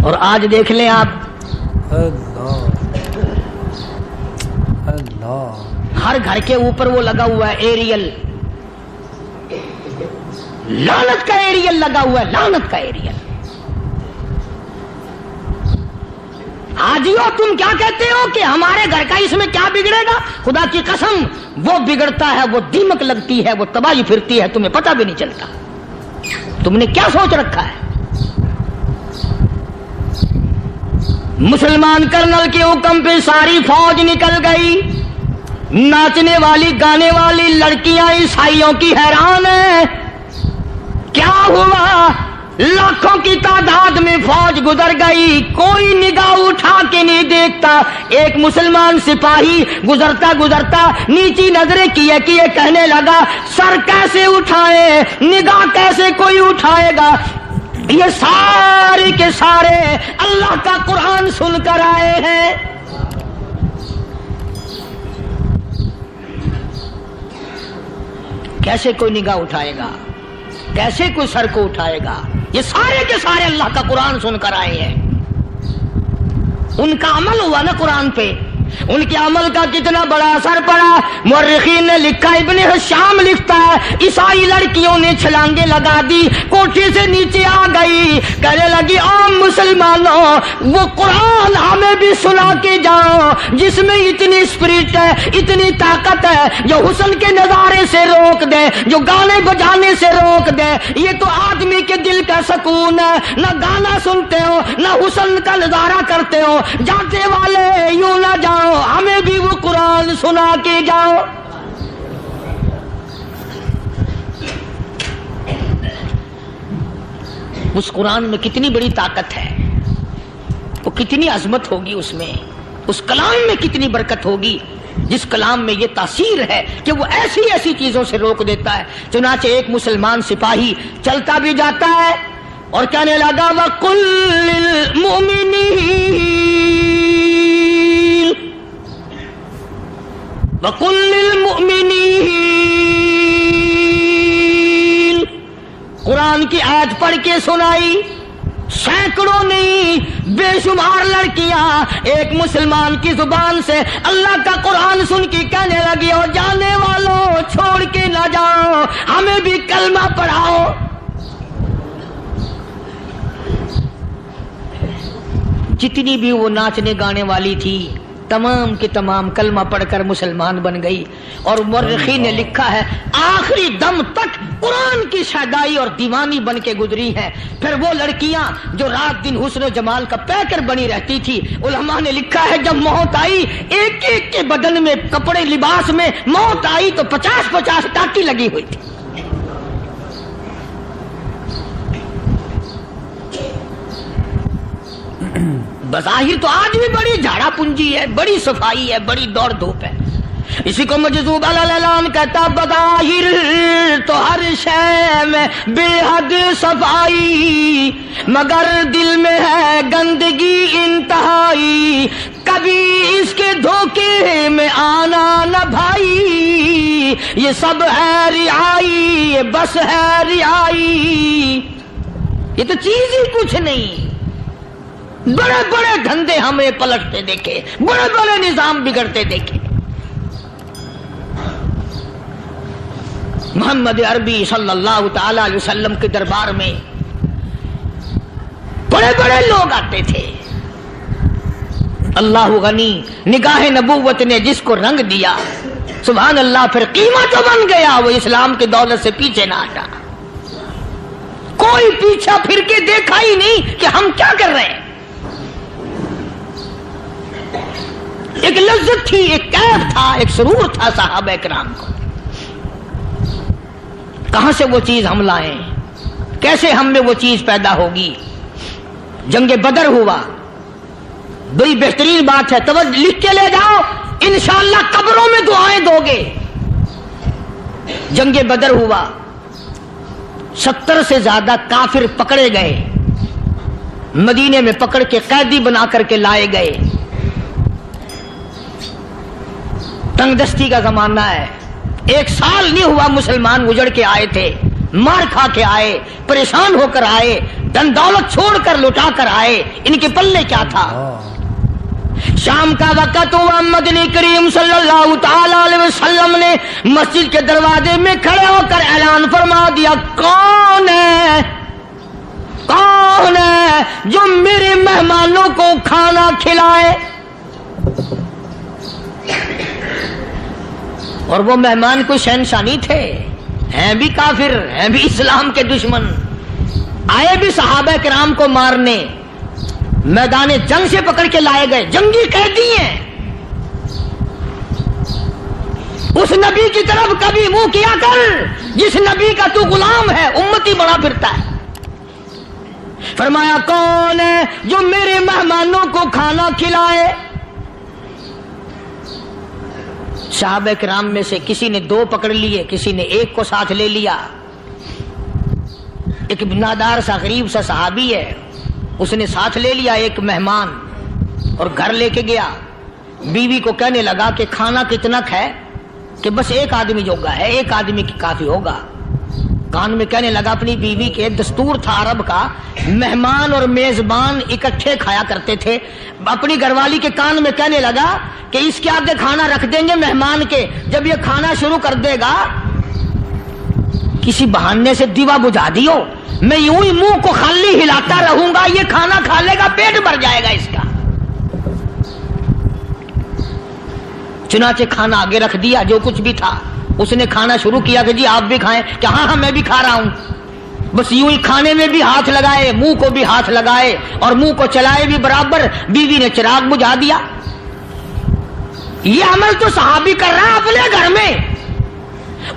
اور آج دیکھ لیں آپ, ہر گھر کے اوپر وہ لگا ہوا ہے ایریل, لعنت کا ایریل لگا ہوا ہے, لعنت کا ایریل. حاجیو تم کیا کہتے ہو کہ ہمارے گھر کا اس میں کیا بگڑے گا؟ خدا کی قسم وہ بگڑتا ہے, وہ دیمک لگتی ہے, وہ تباہی پھرتی ہے, تمہیں پتہ بھی نہیں چلتا. تم نے کیا سوچ رکھا ہے؟ مسلمان کرنل کے حکم پہ ساری فوج نکل گئی. ناچنے والی گانے والی لڑکیاں عیسائیوں کی حیران ہیں. کیا ہوا؟ لاکھوں کی تعداد میں فوج گزر گئی, کوئی نگاہ اٹھا کے نہیں دیکھتا. ایک مسلمان سپاہی گزرتا گزرتا نیچی نظریں کیے کیے کہنے لگا سر کیسے اٹھائے, نگاہ کیسے کوئی اٹھائے گا؟ یہ سارے کے سارے اللہ کا قرآن سن کر آئے ہیں. کیسے کوئی نگاہ اٹھائے گا, کیسے کوئی سر کو اٹھائے گا؟ یہ سارے کے سارے اللہ کا قرآن سن کر آئے ہیں. ان کا عمل ہوا نا قرآن پہ, ان کے عمل کا کتنا بڑا اثر پڑا. مورخین نے لکھا, ابن حشام لکھتا ہے, عیسائی لڑکیوں نے چھلانگیں لگا دی, کوٹھی سے نیچے آ گئی, کہنے لگی عام مسلمانوں وہ قرآن ہمیں بھی سنا کے جاؤ جس میں اتنی اسپرٹ ہے, اتنی طاقت ہے, جو حسن کے نظارے سے روک دے, جو گانے بجانے سے روک دے. یہ تو آدمی کے دل کا سکون ہے, نہ گانا سنتے ہو نہ حسن کا نظارہ کرتے ہو, جاتے والے یوں نہ جاؤ, ہمیں بھی وہ قرآن سنا کے جاؤ. اس قرآن میں کتنی بڑی طاقت ہے, وہ کتنی عظمت ہوگی اس میں, اس کلام میں کتنی برکت ہوگی, جس کلام میں یہ تاثیر ہے کہ وہ ایسی ایسی چیزوں سے روک دیتا ہے. چنانچہ ایک مسلمان سپاہی چلتا بھی جاتا ہے اور کہنے لگا وَقُلْ لِلْمُؤْمِنِينَ وَقُلْ لِلْمُؤْمِنِينَ, قرآن کی آیت پڑھ کے سنائی. سینکڑوں نہیں بے شمار لڑکیاں ایک مسلمان کی زبان سے اللہ کا قرآن سن کے کہنے لگی, اور جانے والوں چھوڑ کے نہ جاؤ, ہمیں بھی کلمہ پڑھاؤ. جتنی بھی وہ ناچنے گانے والی تھی تمام کی تمام کلمہ پڑھ کر مسلمان بن گئی. اور مورخین نے لکھا ہے آخری دم تک قرآن کی شیدائی اور دیوانی بن کے گزری ہیں. پھر وہ لڑکیاں جو رات دن حسن و جمال کا پیکر بنی رہتی تھی, علماء نے لکھا ہے جب موت آئی ایک ایک کے بدن میں کپڑے لباس میں موت آئی تو 50-50 ٹاکی لگی ہوئی تھی. بظاہر تو آج بھی بڑی جھاڑا پنجی ہے, بڑی صفائی ہے, بڑی دوڑ دھوپ ہے. اسی کو مجذوب الاعلان کہتا, بظاہر تو ہر شے میں بے حد صفائی, مگر دل میں ہے گندگی انتہائی, کبھی اس کے دھوکے میں آنا نہ بھائی, یہ سب ہے رعائی, یہ بس ہے رعائی. یہ تو چیز ہی کچھ نہیں. بڑے بڑے دھندے ہمیں پلٹتے دیکھے, بڑے بڑے نظام بگڑتے دیکھے. محمد عربی صلی اللہ تعالی علیہ وسلم کے دربار میں بڑے بڑے لوگ آتے تھے. اللہ غنی, نگاہ نبوت نے جس کو رنگ دیا سبحان اللہ, پھر قیمت بن گیا, وہ اسلام کی دولت سے پیچھے نہ ہٹا. کوئی پیچھا پھر کے دیکھا ہی نہیں کہ ہم کیا کر رہے ہیں. ایک لذت تھی, ایک کیف تھا, ایک سرور تھا صحابہ کرام کو. کہاں سے وہ چیز ہم لائیں, کیسے ہم میں وہ چیز پیدا ہوگی. جنگ بدر ہوا, بڑی بہترین بات ہے, توجہ لکھ کے لے جاؤ, انشاءاللہ قبروں میں دعائیں دو گے. جنگ بدر ہوا, 70 سے زیادہ کافر پکڑے گئے, مدینے میں پکڑ کے قیدی بنا کر کے لائے گئے. تنگ دستی کا زمانہ ہے, 1 سال نہیں ہوا مسلمان اجڑ کے آئے تھے, مار کھا کے آئے, پریشان ہو کر آئے, دن دولت چھوڑ کر لٹا کر آئے. ان کے پلے کیا تھا. شام کا وقت ہوا, مدنی کریم صلی اللہ تعالی علیہ وسلم نے مسجد کے دروازے میں کھڑے ہو کر اعلان فرما دیا, کون ہے, کون ہے جو میرے مہمانوں کو کھانا کھلائے. اور وہ مہمان کوئی شہنشاہ نہیں تھے, ہیں بھی کافر, ہیں بھی اسلام کے دشمن, آئے بھی صحابہ کرام کو مارنے, میدان جنگ سے پکڑ کے لائے گئے, جنگی قیدی ہیں. اس نبی کی طرف کبھی منہ کیا کر جس نبی کا تو غلام ہے, امتی بنا پھرتا ہے. فرمایا کون ہے جو میرے مہمانوں کو کھانا کھلائے. صحابہ کرام میں سے کسی نے 2 پکڑ لیے, کسی نے 1 کو ساتھ لے لیا. ایک بنادار سا غریب سا صحابی ہے, اس نے ساتھ لے لیا ایک مہمان اور گھر لے کے گیا. بیوی کو کہنے لگا کہ کھانا کتنا ہے, کہ بس 1 آدمی جوگا ہے, 1 آدمی کی کافی ہوگا. کان میں کہنے لگا اپنی بیوی کے، دستور تھا عرب کا، مہمان اور میزبان اکٹھے کھایا کرتے تھے، اپنی گھر والی کے کان میں کہنے لگا کہ اس کے آگے کھانا رکھ دیں گے مہمان کے، جب یہ کھانا شروع کر دے گا کسی بہانے سے دیوا بجھا دیو، میں یوں ہی منہ کو خالی ہلاتا رہوں گا، یہ کھانا کھا لے گا، پیٹ بھر جائے گا اس کا۔ چنانچہ کھانا آگے رکھ دیا، جو کچھ بھی تھا اس نے کھانا شروع کیا کہ جی آپ بھی کھائیں، کہ ہاں ہاں میں بھی کھا رہا ہوں۔ بس یوں ہی کھانے میں بھی ہاتھ لگائے، منہ کو بھی ہاتھ لگائے اور منہ کو چلائے بھی برابر، بیوی نے چراغ بجھا دیا۔ یہ عمل تو صحابی کر رہا اپنے گھر میں،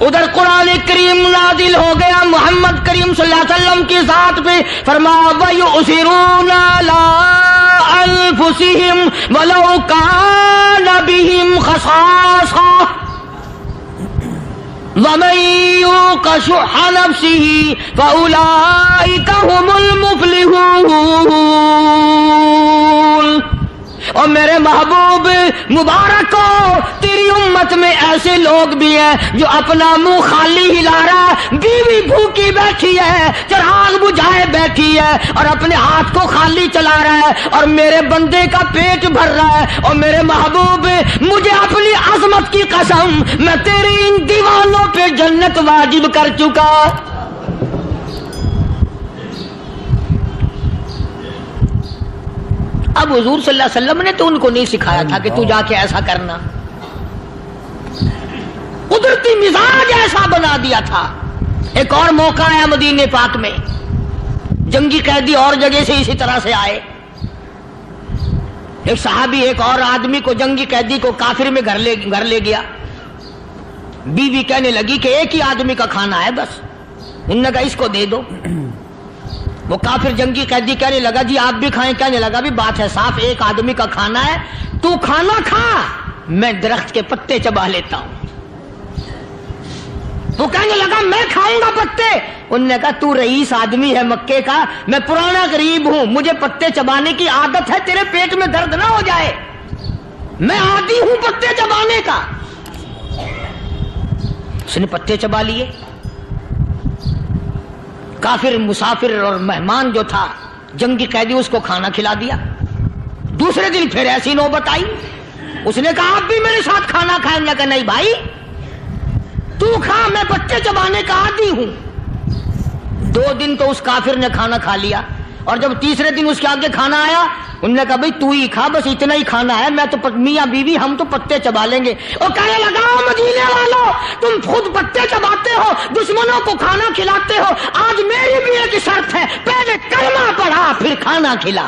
ادھر قرآن کریم نازل ہو گیا محمد کریم صلی اللہ علیہ وسلم کی ذات پہ، فرمایا وَيُؤْثِرُونَ عَلَىٰ أَنفُسِهِمْ وَلَوْ كَانَ بِهِمْ خَصَاصَةٌ وَمَن يُوقَ شُحَّ نَفْسِهِ فَأُولَٰئِكَ هُمُ الْمُفْلِحُونَ۔ اور میرے محبوب مبارک ہو، تیری امت میں ایسے لوگ بھی ہیں جو اپنا منہ خالی ہلا رہا ہے، بیوی بھوکی بیٹھی ہے، چراغ بجھائے بیٹھی ہے اور اپنے ہاتھ کو خالی چلا رہا ہے اور میرے بندے کا پیٹ بھر رہا ہے۔ اور میرے محبوب مجھے اپنی عظمت کی قسم، میں تیری ان دیوانوں پہ جنت واجب کر چکا۔ اب حضور صلی اللہ علیہ وسلم نے تو ان کو نہیں سکھایا تھا کہ تو جا کے ایسا کرنا، قدرتی مزاج ایسا بنا دیا تھا۔ ایک اور موقع آیا مدینے پاک میں، جنگی قیدی اور جگہ سے اسی طرح سے آئے، ایک صحابی ایک اور آدمی کو، جنگی قیدی کو کافر میں گھر لے گیا۔ بیوی کہنے لگی کہ ایک ہی آدمی کا کھانا ہے بس، انہوں نے کہا اس کو دے دو۔ وہ کافر جنگی قیدی کہنے لگا جی آپ بھی کھائیں، کہنے لگا بھی بات ہے صاف، ایک آدمی کا کھانا ہے، تو کھانا کھا، میں درخت کے پتے چبا لیتا ہوں۔ وہ کہنے لگا میں کھاؤں گا پتے، انہوں نے کہا تو رئیس آدمی ہے مکے کا، میں پرانا غریب ہوں، مجھے پتے چبانے کی عادت ہے، تیرے پیٹ میں درد نہ ہو جائے، میں عادی ہوں پتے چبانے کا۔ اس نے پتے چبا لیے۔ کافر مسافر اور مہمان جو تھا جنگی قیدی، اس کو کھانا کھلا دیا۔ دوسرے دن پھر ایسی نوبت آئی، اس نے کہا آپ بھی میرے ساتھ کھانا کھائیں گے؟ کہ نہیں بھائی تو کھا، میں پتے چبانے کا عادی ہوں۔ 2 دن تو اس کافر نے کھانا کھا لیا، اور جب تیسرے دن اس کے آگے کھانا آیا، انہوں نے کہا بھائی تو ہی کھا، بس اتنا ہی کھانا ہے، میں تو میاں بیوی ہم تو پتے چبا لیں گے۔ اور کہنے لگا مدینے والوں، تم خود پتے چباتے ہو، دشمنوں کو کھانا کھلاتے ہو، آج میری بھی ایک شرط ہے، پہلے کلمہ پڑھا پھر کھانا کھلا۔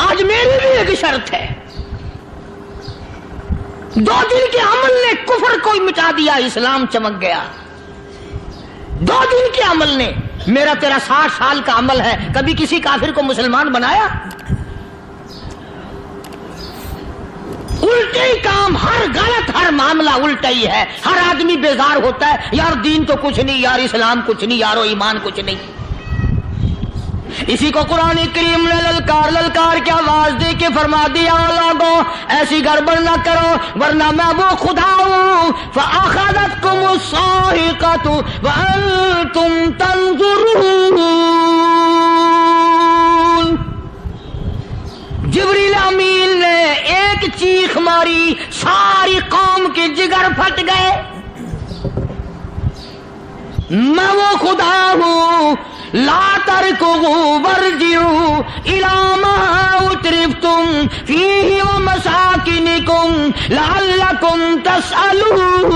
آج میری بھی ایک شرط ہے۔ 2 دن کے عمل نے کفر کو مٹا دیا، اسلام چمک گیا۔ 2 دن کے عمل نے، میرا تیرا 60 سال کا عمل ہے، کبھی کسی کافر کو مسلمان بنایا؟ الٹے ہی کام، ہر غلط، ہر معاملہ الٹا ہی ہے، ہر آدمی بیزار ہوتا ہے، یار دین تو کچھ نہیں، یار اسلام کچھ نہیں، یارو ایمان کچھ نہیں۔ اسی کو قرآن کریم نے للکار کی آواز دے کے فرما دیا لوگوں ایسی گڑبڑ نہ کرو ورنہ میں وہ خدا ہوں فَأَخَذَتْكُمُ الصَّاعِقَةُ وَأَنْتُمْ تَنظُرُونَ۔ جبریل امین نے ایک چیخ ماری، ساری قوم کے جگر پھٹ گئے، میں وہ خدا ہوں لا تركضوا وارجعوا إلى ما أترفتم فيه ومساكنكم لعلكم تسألون۔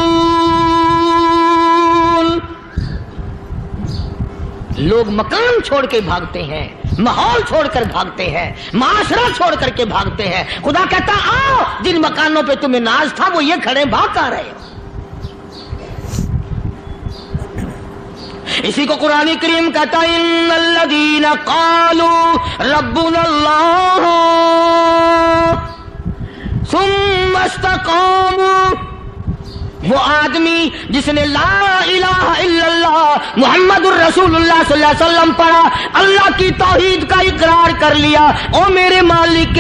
لوگ مکان چھوڑ کے بھاگتے ہیں، ماحول چھوڑ کر بھاگتے ہیں، معاشرہ چھوڑ کر کے بھاگتے ہیں، خدا کہتا آؤ جن مکانوں پہ تمہیں ناز تھا وہ یہ کھڑے بھاگ آ رہے ہو۔ اسی کو قرآن کریم کہتا ہے ان الذین قالوا ربنا اللہ ثم استقاموا وہ آدمی جس نے لا الہ الا اللہ محمد الرسول اللہ صلی اللہ علیہ وسلم پڑھا، اللہ کی توحید کا اقرار کر لیا، او میرے مالک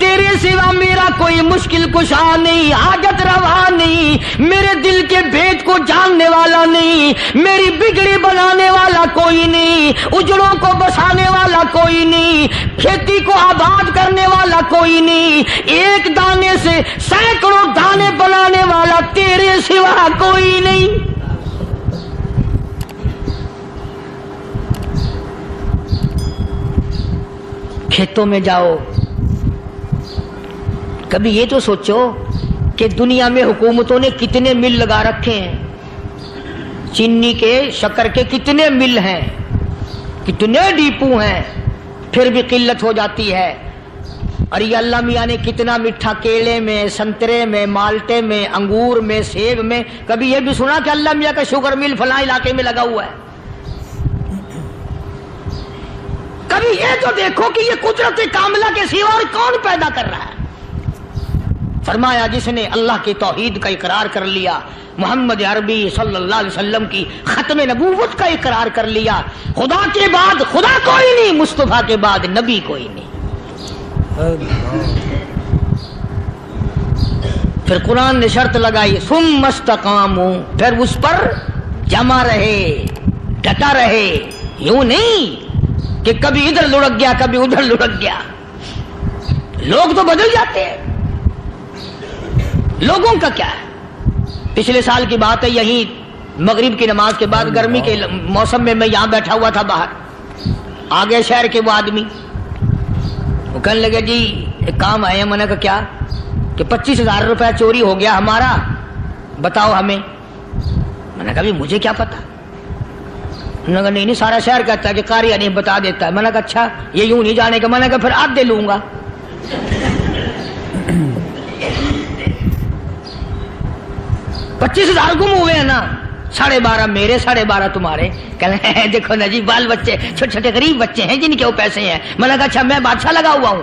تیرے سوا میرا کوئی مشکل کشا نہیں، حاجت روا نہیں، میرے دل کے بھید کو جاننے والا نہیں، میری بگڑی بنانے والا کوئی نہیں، اجڑوں کو بسانے والا کوئی نہیں، کھیتی کو آباد کرنے والا کوئی نہیں، ایک دانے سے سینکڑوں دانے بنانے والا تیرے سوا کوئی نہیں۔ کھیتوں میں جاؤ، کبھی یہ تو سوچو کہ دنیا میں حکومتوں نے کتنے مل لگا رکھے ہیں، چینی کے، شکر کے کتنے مل ہیں، کتنے ڈیپو ہیں، پھر بھی قلت ہو جاتی ہے۔ اور یہ اللہ میاں نے کتنا میٹھا کیلے میں، سنترے میں، مالٹے میں، انگور میں، سیب میں، کبھی یہ بھی سنا کہ اللہ میاں کا شوگر مل فلاں علاقے میں لگا ہوا ہے؟ کبھی یہ تو دیکھو کہ یہ قدرت کاملہ کے سوا اور کون پیدا کر رہا ہے؟ فرمایا جس نے اللہ کی توحید کا اقرار کر لیا، محمد عربی صلی اللہ علیہ وسلم کی ختم نبوت کا اقرار کر لیا، خدا کے بعد خدا کوئی نہیں، مصطفیٰ کے بعد نبی کوئی نہیں۔ پھر قرآن نے شرط لگائی ثم استقاموا، پھر اس پر جمع رہے، ڈٹا رہے، یوں نہیں کہ کبھی ادھر لڑک گیا کبھی ادھر لڑک گیا۔ لوگ تو بدل جاتے ہیں، لوگوں کا کیا ہے؟ پچھلے سال کی بات ہے، یہی مغرب کی نماز کے بعد گرمی کے موسم میں یہاں بیٹھا ہوا تھا، باہر آگے شہر کے وہ آدمی، وہ کہنے لگے جی ایک کام آئے ہیں۔ میں نے کہا کیا؟ کہ 25,000 روپے چوری ہو گیا ہمارا، بتاؤ ہمیں۔ میں نے کہا بھی مجھے کیا پتا؟ انہوں نے کہا نہیں سارا شہر کہتا ہے کہ قاریہ نہیں بتا دیتا ہے۔ میں نے کہا اچھا یہ یوں نہیں جانے کا؟ میں نے کہا پھر آدھے لوں گا۔ 25,000 گم ہوئے ہیں نا، 12.5 میرے، 12.5 تمہارے۔ کہنے ہیں دیکھو نا جی بال بچے چھوٹے چھوٹے غریب بچے ہیں جن کے وہ پیسے ہیں۔ میں نے کہا اچھا میں بادشاہ لگا ہوا ہوں؟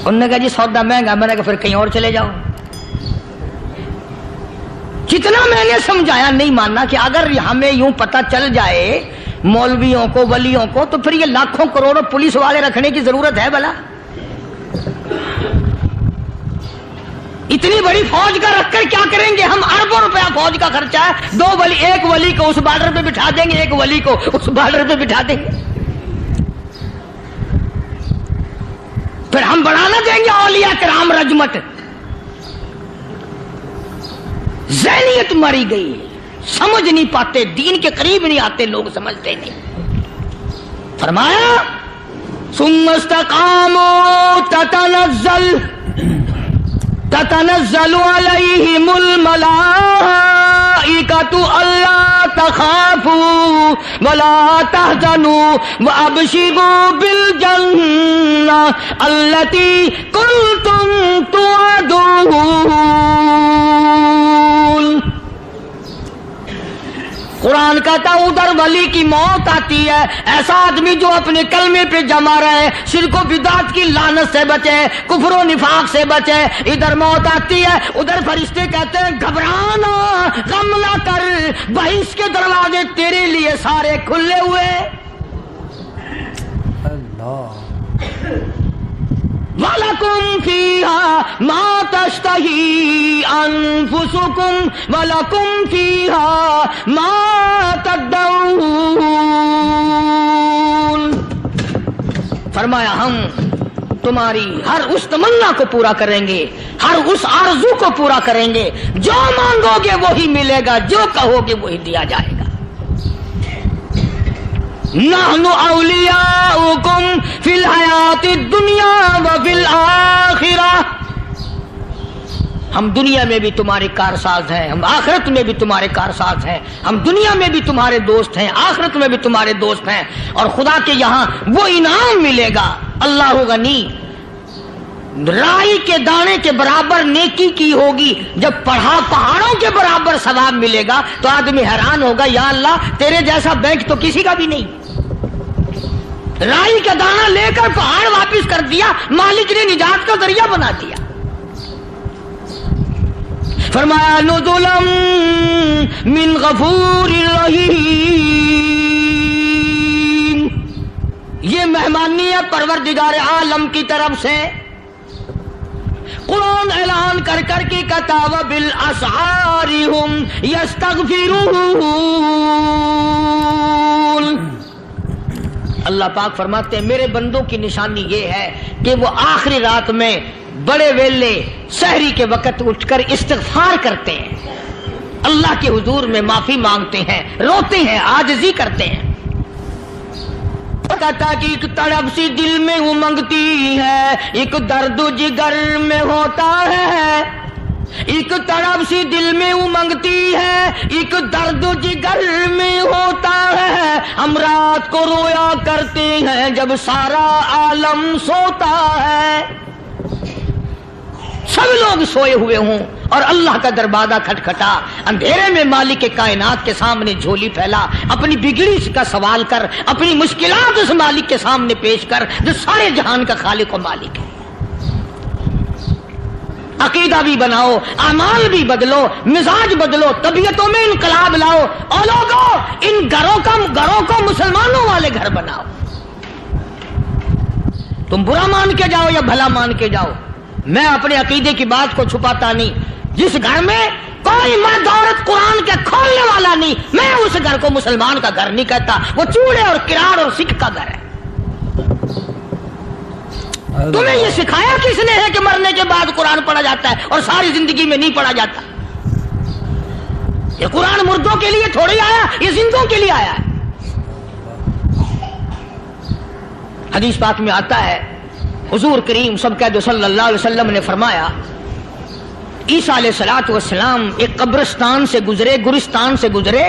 انہوں نے کہا جی سودا مہنگا۔ میں نے کہا پھر کہیں اور چلے جاؤ۔ جتنا میں نے سمجھایا نہیں ماننا کہ اگر ہمیں یوں پتہ چل جائے مولویوں کو، ولیوں کو، تو پھر یہ لاکھوں کروڑوں پولیس والے رکھنے کی ضرورت ہے بھلا؟ اتنی بڑی فوج کا رکھ کر کیا کریں گے ہم؟ اربوں روپیہ فوج کا خرچہ ہے، 2 ولی، ایک ولی کو اس بارڈر پہ بٹھا دیں گے، ایک ولی کو اس بارڈر پہ بٹھا دیں گے، پھر ہم بڑھانا دیں گے اولیاء کرام رجمت۔ ذہنیت ماری گئی، سمجھ نہیں پاتے، دین کے قریب نہیں آتے لوگ، سمجھتے نہیں۔ فرمایا ثم استقاموا تتنزل علیہم الملائکۃ الا تخافوا ولا تحزنوا وابشروا بالجنہ التی کنتم توعدون۔ قرآن کہتا ہے ادھر ولی کی موت آتی ہے، ایسا آدمی جو اپنے کلمے پہ جمع رہے، شرک و بدعت کی لعنت سے بچے، کفر و نفاق سے بچے۔ ادھر موت آتی ہے، ادھر فرشتے کہتے ہیں گھبرانا، غم نہ کر، بہشت کے دروازے تیرے لیے سارے کھلے ہوئے۔ اللہ وَلَكُمْ فِيهَا مَا تَشْتَهِي أَنفُسُكُمْ وَلَكُمْ فِيهَا مَا تَدَّعُونَ۔ فرمایا ہم تمہاری ہر اس تمنا کو پورا کریں گے، ہر اس آرزو کو پورا کریں گے، جو مانگو گے وہی ملے گا، جو کہو گے وہی دیا جائے گا۔ نحن اولیاؤکم فی الحیات الدنیا وفی الآخرہ، ہم دنیا میں بھی تمہارے کارساز ہیں، ہم آخرت میں بھی تمہارے کارساز ہیں، ہم دنیا میں بھی تمہارے دوست ہیں، آخرت میں بھی تمہارے دوست ہیں، اور خدا کے یہاں وہ انعام ملے گا۔ اللہ غنی، رائی کے دانے کے برابر نیکی کی ہوگی، جب پہاڑوں کے برابر ثواب ملے گا تو آدمی حیران ہوگا، یا اللہ تیرے جیسا بینک تو کسی کا بھی نہیں۔ رائی کا دانہ لے کر پہاڑ واپس کر دیا، مالک نے نجات کا ذریعہ بنا دیا۔ فرمایا نزلا من غفور رحیم، یہ مہمانی ہے پروردگار عالم کی طرف سے۔ قرآن اعلان کر کر کے کہتا وبالاسحار ہم یستغفرون، اللہ پاک فرماتے ہیں میرے بندوں کی نشانی یہ ہے کہ وہ آخری رات میں بڑے ویلے سحری کے وقت اٹھ کر استغفار کرتے ہیں، اللہ کے حضور میں معافی مانگتے ہیں، روتے ہیں، عاجزی کرتے ہیں۔ کہتا کہ ایک تڑپ سی دل میں امنگتی ہے، ایک درد جگر میں ہوتا ہے، ایک تڑپ سی دل میں امنگتی ہے، ایک درد جگر میں ہوتا ہے، ہم رات کو رویا کرتے ہیں جب سارا عالم سوتا ہے۔ سب لوگ سوئے ہوئے ہوں اور اللہ کا دروازہ کھٹکھٹا، اندھیرے میں مالک کائنات کے سامنے جھولی پھیلا، اپنی بگڑی کا سوال کر، اپنی مشکلات اس مالک کے سامنے پیش کر جو سارے جہان کا خالق و مالک ہے۔ عقیدہ بھی بناؤ، اعمال بھی بدلو، مزاج بدلو، طبیعتوں میں انقلاب لاؤ، اور لوگوں ان گھروں کو مسلمانوں والے گھر بناؤ۔ تم برا مان کے جاؤ یا بھلا مان کے جاؤ، میں اپنے عقیدے کی بات کو چھپاتا نہیں۔ جس گھر میں کوئی مرد عورت قرآن کے کھولنے والا نہیں، میں اس گھر کو مسلمان کا گھر نہیں کہتا، وہ چوڑے اور کراڑ اور سکھ کا گھر ہے۔ تمہیں یہ سکھایا کس نے ہے کہ مرنے کے بعد قرآن پڑھا جاتا ہے اور ساری زندگی میں نہیں پڑھا جاتا؟ یہ قرآن مردوں کے لیے تھوڑی آیا، یہ زندوں کے لیے آیا ہے۔ حدیث پاک میں آتا ہے حضور کریم سب کہہ دو صلی اللہ علیہ وسلم نے فرمایا عیسیٰ علیہ الصلوۃ والسلام ایک قبرستان سے گزرے، گورستان سے گزرے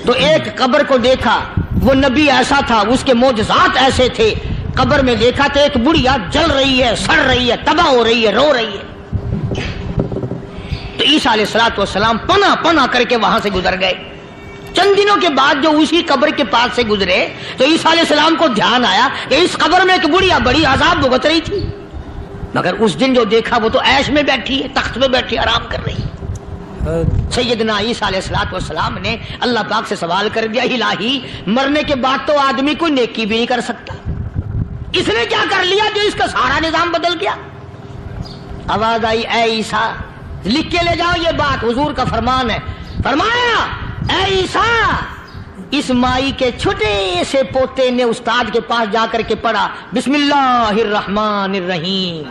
تو ایک قبر کو دیکھا، وہ نبی ایسا تھا، اس کے معجزات ایسے تھے۔ قبر میں دیکھا تو ایک بڑھیا جل رہی ہے، سڑ رہی ہے، تباہ ہو رہی ہے، رو رہی ہے۔ تو عیسیٰ علیہ الصلوۃ والسلام پناہ کر کے وہاں سے گزر گئے۔ چند دنوں کے بعد جو اسی قبر کے پاس سے گزرے تو عیسیٰ علیہ السلام کو دھیان آیا کہ اس قبر میں ایک بڑھیا بڑی عذاب بھگت رہی تھی، مگر اس دن جو دیکھا وہ تو عیش میں بیٹھی ہے، تخت میں بیٹھی آرام کر رہی ہے۔ سیدنا عیسیٰ علیہ الصلوۃ والسلام نے اللہ پاک سے سوال کر دیا، الہی مرنے کے بعد تو آدمی کوئی نیکی بھی نہیں کر سکتا، اس نے کیا کر لیا جو اس کا سارا نظام بدل گیا؟ آواز آئی اے عیسیٰ، لکھ کے لے جاؤ یہ بات، حضور کا فرمان ہے۔ فرمایا اے عیسیٰ، اس مائی کے چھوٹے سے پوتے نے استاد کے پاس جا کر کے پڑھا بسم اللہ الرحمن الرحیم،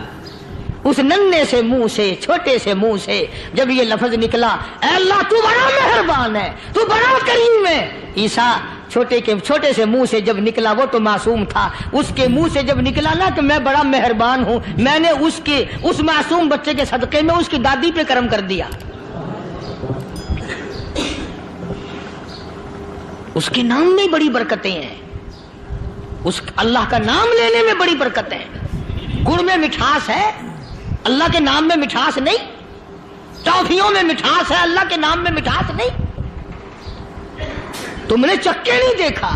اس ننھے سے منہ سے، چھوٹے سے منہ سے جب یہ لفظ نکلا اے اللہ تو بڑا مہربان ہے، تو بڑا کریم ہے۔ عیسیٰ چھوٹے سے منہ سے جب نکلا، وہ تو معصوم تھا، اس کے منہ سے جب نکلا نا تو میں بڑا مہربان ہوں، میں نے اس معصوم بچے کے صدقے میں اس کی دادی پہ کرم کر دیا، اس کے نام میں بڑی برکتیں ہیں، اس اللہ کا نام لینے میں بڑی برکتیں ہیں۔ گڑ میں مٹھاس ہے، اللہ کے نام میں مٹھاس نہیں، ٹافیوں میں مٹھاس ہے، اللہ کے نام میں مٹھاس نہیں۔ تم نے چکھ کے نہیں دیکھا،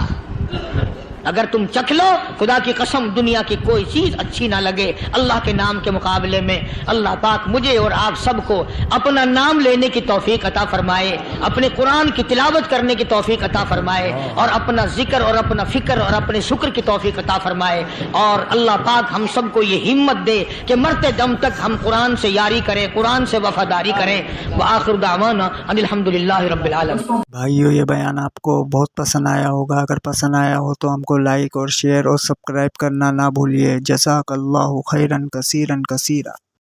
اگر تم چکھ لو خدا کی قسم دنیا کی کوئی چیز اچھی نہ لگے اللہ کے نام کے مقابلے میں۔ اللہ پاک مجھے اور آپ سب کو اپنا نام لینے کی توفیق عطا فرمائے، اپنے قرآن کی تلاوت کرنے کی توفیق عطا فرمائے، اور اپنا ذکر اور اپنا فکر اور اپنے شکر کی توفیق عطا فرمائے، اور اللہ پاک ہم سب کو یہ ہمت دے کہ مرتے دم تک ہم قرآن سے یاری کریں، قرآن سے وفاداری کریں۔ وآخر دعوانا ان الحمدللہ رب العالمین۔ بھائیو یہ بیان آپ کو بہت پسند آیا ہوگا، اگر پسند آیا ہو تو ہم کو لائک اور شیئر اور سبسکرائب کرنا نہ بھولیے۔ جزاک اللہ خیرا کثیرا کثیرا۔